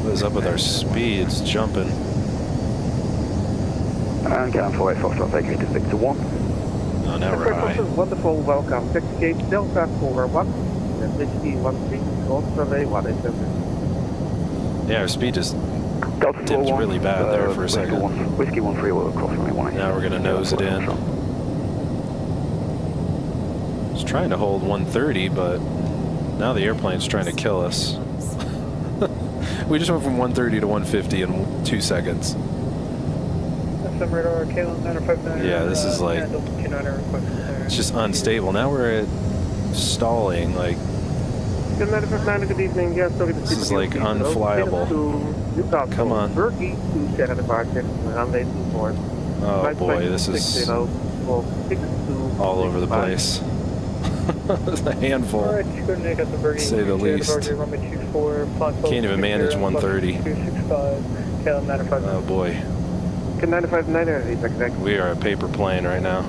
What is up with our speed? It's jumping. And Cam 48 Foxtrot vacated Victor 1. Oh, now we're high. Wonderful, welcome. Taxi gate Delta 41, and Whiskey 13, Rotterdam 187. Yeah, our speed just Delta dipped 41, really bad there for a second. Whiskey 13 will cross runway 1. Now we're going to nose it in. It's trying to hold 130, but now the airplane's trying to kill us. We just went from 130 to 150 in 2 seconds. Yeah, this is like, it's just unstable. Now we're at stalling, like, Good evening, yeah, sorry this is like unflyable. Come on. Burgie to Sierra departure, runway 24. Oh boy, this is all over the place. It's a handful, to say the least. Can't even manage 130. Oh boy. We are a paper plane right now.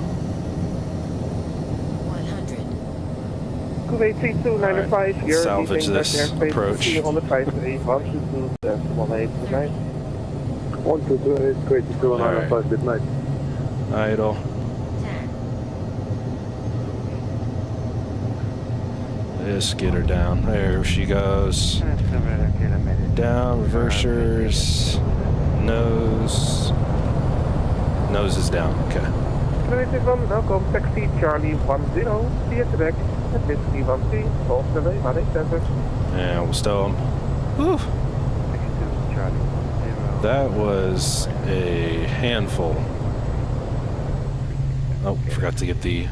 28295, Right, salvage this approach. 122 Alright. good night. Idle. Just get her down. There she goes. Down, reversers. Nose. Nose is down. Okay. Welkom, taxi Charlie 10, via Quebec, at Whiskey 13, volgende way, 187. Yeah, we'll stow him. Whew. That was a handful. Oh, forgot to get the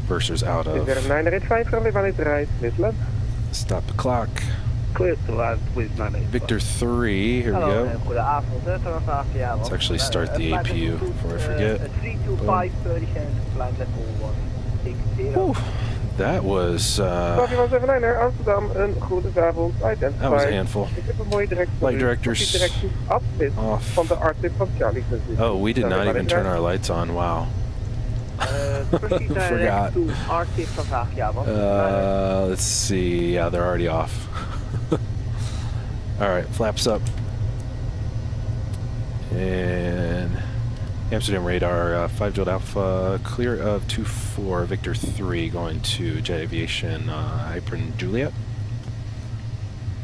versers out of. 985, runway 183, Shetland. Stop the clock. Clear to land with 985. Victor 3, here we go. Let's actually start the APU before I forget. Whew. That was Amsterdam, een goedenavond, identified. that was a handful. Ik heb een mooie directie. Light directors off. Van de RTX van Charlie. Oh, we did not even turn our lights on. Wow. Forgot. Let's see. Yeah, they're already off. All right, flaps up. And Amsterdam radar, 5 Jet Alpha, clear of 24, Victor 3, going to Jet Aviation, Hypern Juliet.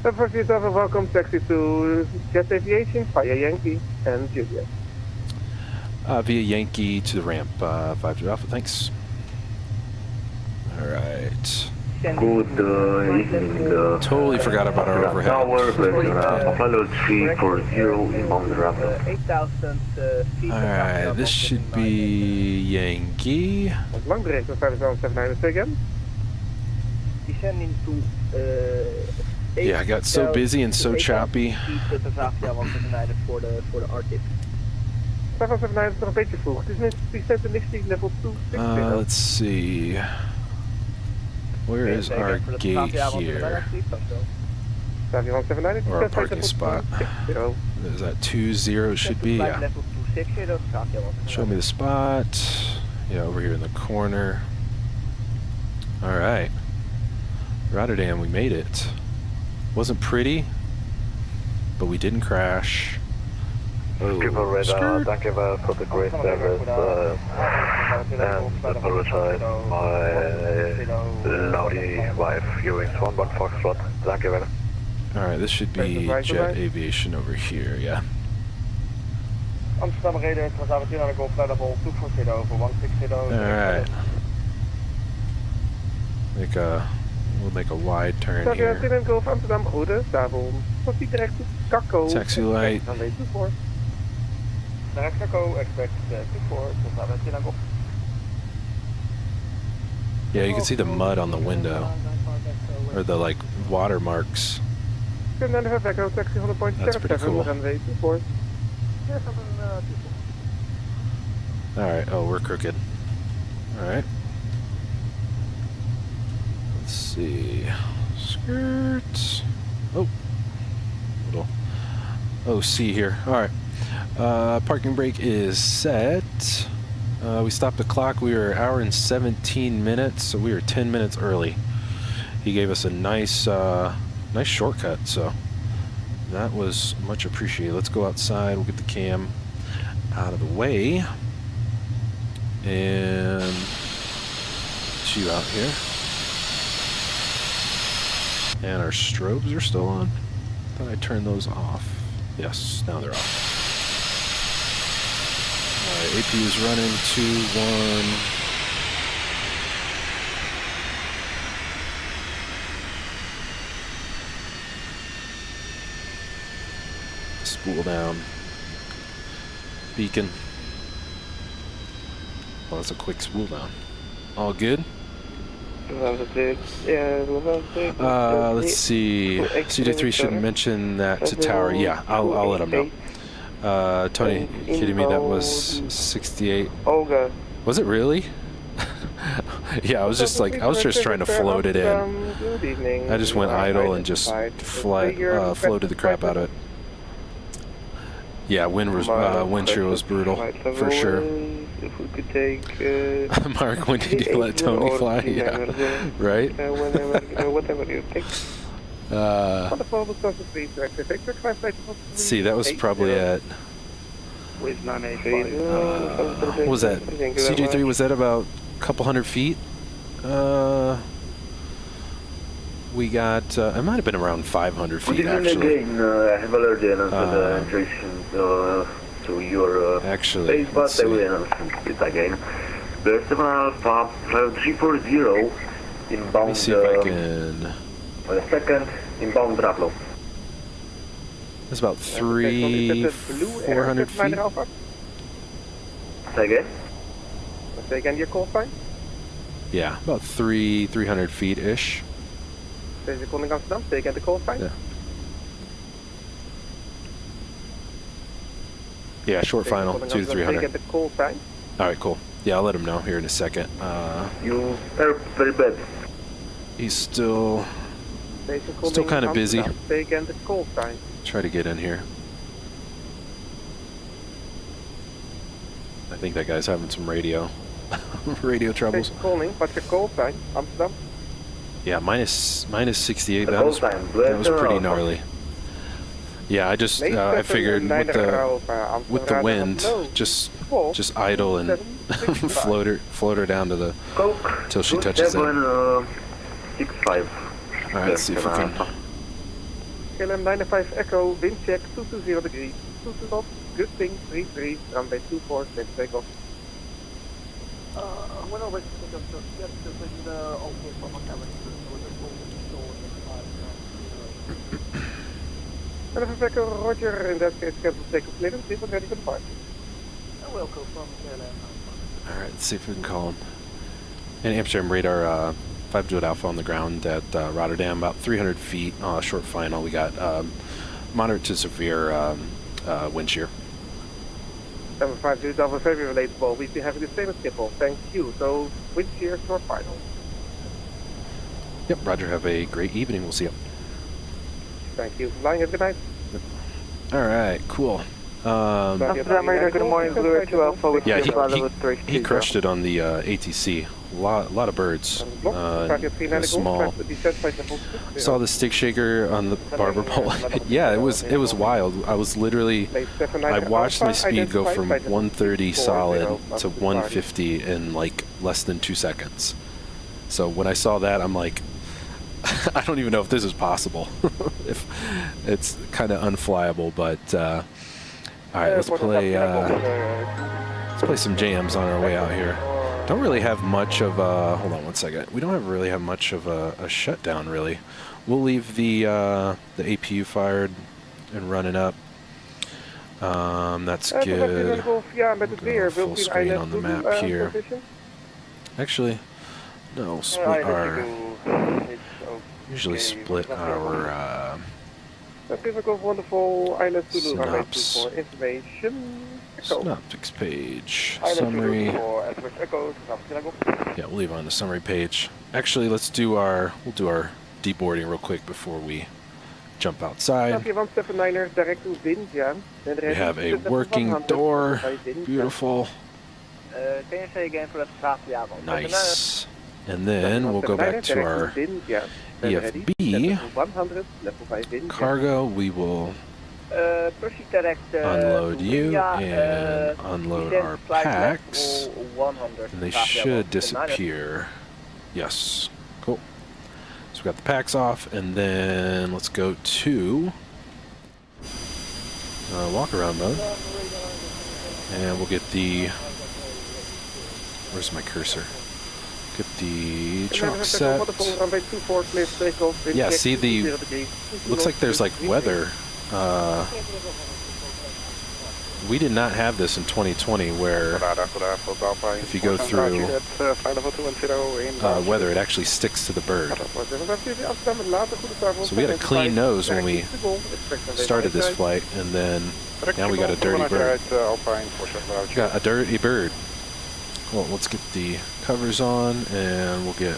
Welcome, taxi to Jet Aviation, via Yankee and Juliet. Via Yankee to the ramp, 5 Jet Alpha, thanks. All right. Good evening. Totally forgot about our overhead. Tower, pilot 340 inbound Raptor. 8,000 feet. Alright, this should be Yankee. Lang bericht van 5779 again. Descending to Yeah, I got so busy and so choppy. for the RTX. 5779 is nog een beetje vroeg. Het is nu Citation level 2. Let's see. Where is our gate here? 5779 Or our parking spot? Is that 20 should be? Yeah. Show me the spot. Yeah, over here in the corner. Alright. Rotterdam, we made it. Wasn't pretty, but we didn't crash. Oh, Skipper radar, thank you for the great service, and apologize my Lodi wife, viewing 11 Foxtrot, thank you very much. Alright, this should be Jet Aviation over here, yeah. Amsterdam Raider, Transavatien aan de Golf level 240 over 160. Alright. We'll make a wide turn here. Transavatien Golf Amsterdam, goede, daarom. Tot die direct Kakko. Taxi light. Dan weet je voor. Direct Kakko, expect 24, Transavatien aan Golf. Yeah, you can see the mud on the window. Or the, like, watermarks. That's pretty cool. Alright, oh, we're crooked. Alright. Let's see. Skirt. Oh. Little OC here. Alright. Parking brake is set. We stopped the clock. We were an hour and 17 minutes, so we were 10 minutes early. He gave us a nice nice shortcut, so that was much appreciated. Let's go outside. We'll get the cam out of the way and get you out here. And our strobes are still on. Thought I turned those off. Yes, now they're off. Alright, AP is running 2-1. Spool down. Beacon. Well, that's a quick spool down. All good? Let's see. CJ3 should mention that to tower. Yeah, I'll let him know. Tony, kidding me? That was 68. Was it really? Yeah, I was just trying to float it in. I just went idle and just floated the crap out of it. Yeah, wind shear was brutal, for sure. If we could take... Mark, when did you let Tony fly? Yeah, right? Whatever you think. See, that was probably at... With 985. What was that? CJ3, was that about a couple hundred feet? We got, it might have been around 500 feet, actually. Again, I have already announced the entration to your actually, base, but I will announce it again. The 7 Alpha 340 inbound. Let me see if I can... The second inbound Throttle. It's about 400 feet. Say again? Say again your call sign? Yeah, about 300 feet-ish. Deze koning Amsterdam, say again the call sign? Yeah. Yeah, short final, 2-300. The call sign. Alright, cool. Yeah, I'll let him know here in a second. You are very bad. He's still kind of busy. Say again the call sign. Try to get in here. I think that guy's having some radio troubles. Calling, what's your call sign? Amsterdam? Yeah, minus 68. That was pretty gnarly. Yeah, I figured with the wind, just idle and float her down to the till she touches it. All right, let's see if we can. KLM 95 Echo, wind check 220 degrees, 2 knots, good thing 33, runway 24, take off. When I was thinking of just with the okay from my camera, and if I Roger, in that case, cancel take a clearance, please ready for departure. I will go from KLM. All right, let's see if we can call him. And Amsterdam radar 5 Dual Alpha on the ground at Rotterdam, about 300 feet, short final. We got moderate to severe wind shear. 752 Alpha, very relatable. We've been having the same as Schiphol. Thank you. So, wind shear, short final. Yep, Roger, have a great evening. We'll see you. Thank you. Flying, have a good night. All right, cool. Amsterdam radar, good morning, Blue Air 2 Alpha with Yeah, he 3 crushed it on the ATC. A lot of birds. Small. Saw the stick shaker on the barber pole. Yeah, it was wild. I was literally, I watched my speed go from 130 solid to 150 in like less than 2 seconds. So when I saw that, I'm like, I don't even know if this is possible. If it's kind of unflyable, but all right, let's play some jams on our way out here. Don't really have much of a, hold on one second. We don't really have much of a shutdown, really. We'll leave the APU fired and running up. That's good. Go full screen on the map here. Actually, no, split our, usually split our wonderful island Synops. for information. Synoptics page, summary. Yeah, we'll leave on the summary page. Actually, we'll do our deboarding real quick before we jump outside. We have a working door. Beautiful. Nice. And then we'll go back to our EFB. Cargo, we will unload you and unload our packs. And they should disappear. Yes. Cool. So we got the packs off, and then let's go to walk around mode. And we'll get the, where's my cursor? Get the truck set. Yeah, see the, looks like there's like weather. We did not have this in 2020 where if you go through weather, it actually sticks to the bird. So we had a clean nose when we started this flight, and then now we got a dirty bird. Got a dirty bird. Well, let's get the covers on, and we'll get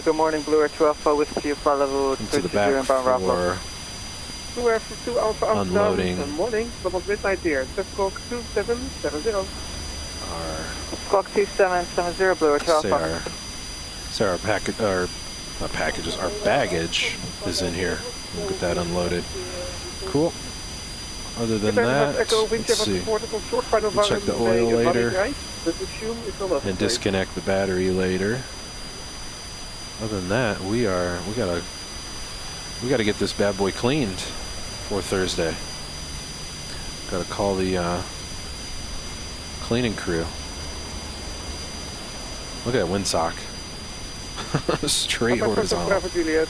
good morning, Blue Air 2 Alpha with you, follow into the back for Blue Air 2 Alpha unloading. Good morning, almost midnight here. Squawk 2770. Our Squawk 2770, Blue Air 2 Alpha. Say our package, our not packages, our baggage is in here. We'll get that unloaded. Cool. Other than that, let's see. We'll check the oil later and disconnect the battery later. Other than that, we gotta get this bad boy cleaned for Thursday. Gotta call the cleaning crew. Look at that windsock. Straight horizontal. Sweet.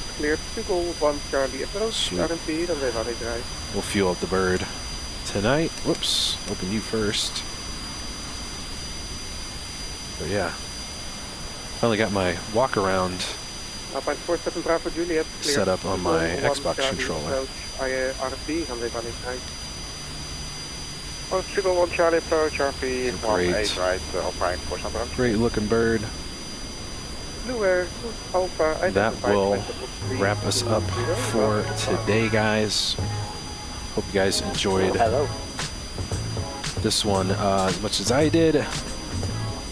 We'll fuel up the bird tonight. Whoops, open you first. But yeah, finally got my walk around set up on my Xbox controller. Great looking bird. That will wrap us up for today, guys. Hope you guys enjoyed this one as much as I did.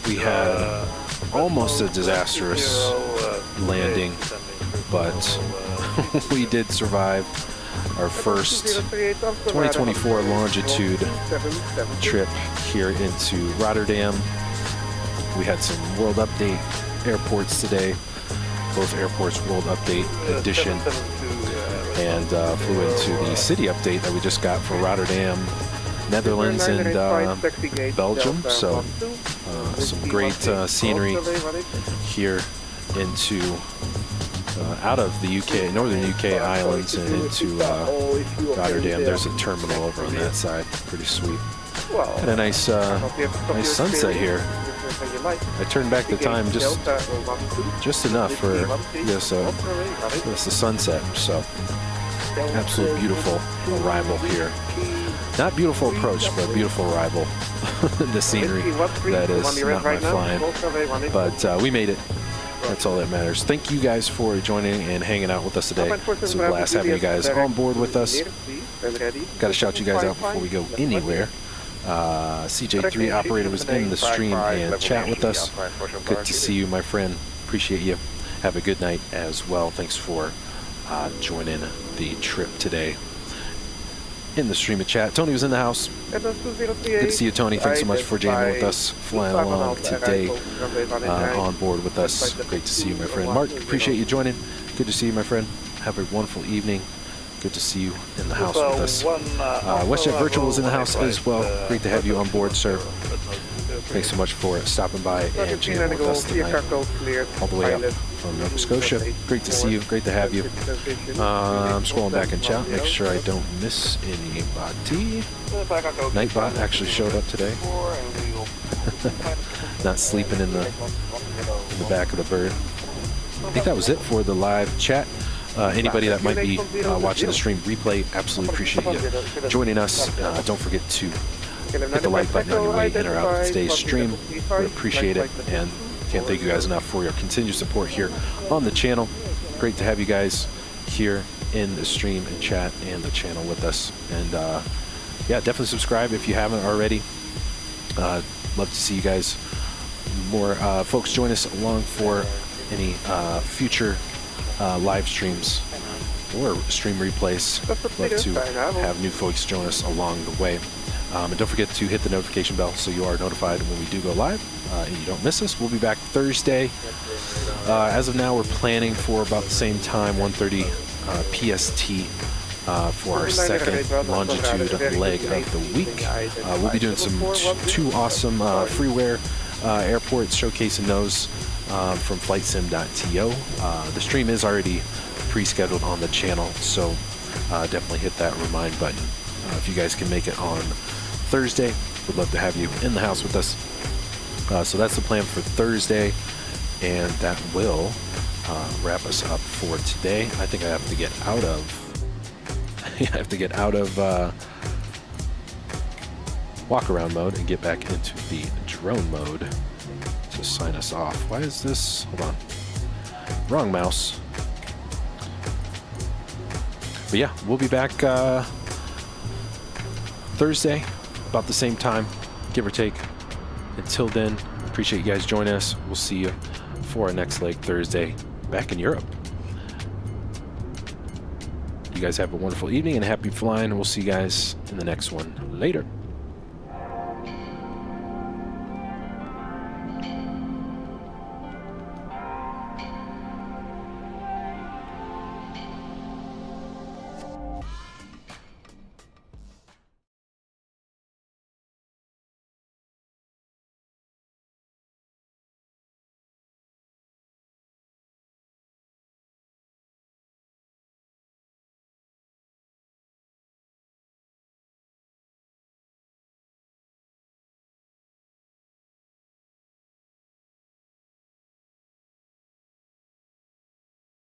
We had almost a disastrous landing, but we did survive our first 2024 longitude trip here into Rotterdam. We had some World Update airports today, both airports World Update edition, and flew into the city update that we just got for Rotterdam, Netherlands, and Belgium. So some great scenery here into out of the UK, northern UK islands and into Rotterdam. There's a terminal over on that side. Pretty sweet. And a nice sunset here. I turned back the time just enough for this the sunset. So absolute beautiful arrival here. Not beautiful approach, but beautiful arrival. The scenery that is not my flying, but we made it. That's all that matters. Thank you guys for joining and hanging out with us today. It's a blast having you guys on board with us. Got to shout you guys out before we go anywhere. CJ3 operator was in the stream and chat with us. Good to see you, my friend. Appreciate you. Have a good night as well. Thanks for joining the trip today in the stream and chat. Tony was in the house. Good to see you, Tony. Thanks so much for jamming with us, flying along today on board with us. Great to see you, my friend. Mark, appreciate you joining. Good to see you, my friend. Have a wonderful evening. Good to see you in the house with us. WestJet Virtual is in the house as well. Great to have you on board, sir. Thanks so much for stopping by and jamming with us tonight, all the way up from Nova Scotia. Great to see you. Great to have you. I'm scrolling back in chat, make sure I don't miss anybody. Nightbot actually showed up today. Not sleeping in the back of the bird. I think that was it for the live chat. Anybody that might be watching the stream replay, absolutely appreciate you joining us. Don't forget to hit the like button on your way in or out of today's stream. We appreciate it, and can't thank you guys enough for your continued support here on the channel. Great to have you guys here in the stream and chat and the channel with us. And yeah, definitely subscribe if you haven't already. Love to see you guys, more folks join us along for any future live streams or stream replays. Love to have new folks join us along the way. And don't forget to hit the notification bell so you are notified when we do go live and you don't miss us. We'll be back Thursday. As of now, we're planning for about the same time, 1:30 PST, for our second longitude leg of the week. We'll be doing some two awesome freeware airports, showcasing those from FlightSim.to. The stream is already pre-scheduled on the channel, so definitely hit that remind button if you guys can make it on Thursday. Would love to have you in the house with us. So that's the plan for Thursday, and that will wrap us up for today. I think I have to get out of walk around mode and get back into the drone mode to sign us off. Why is this? Hold on. Wrong mouse. But yeah, we'll be back Thursday, about the same time, give or take. Until then, appreciate you guys joining us. We'll see you for our next leg Thursday back in Europe. You guys have a wonderful evening and happy flying. We'll see you guys in the next one later.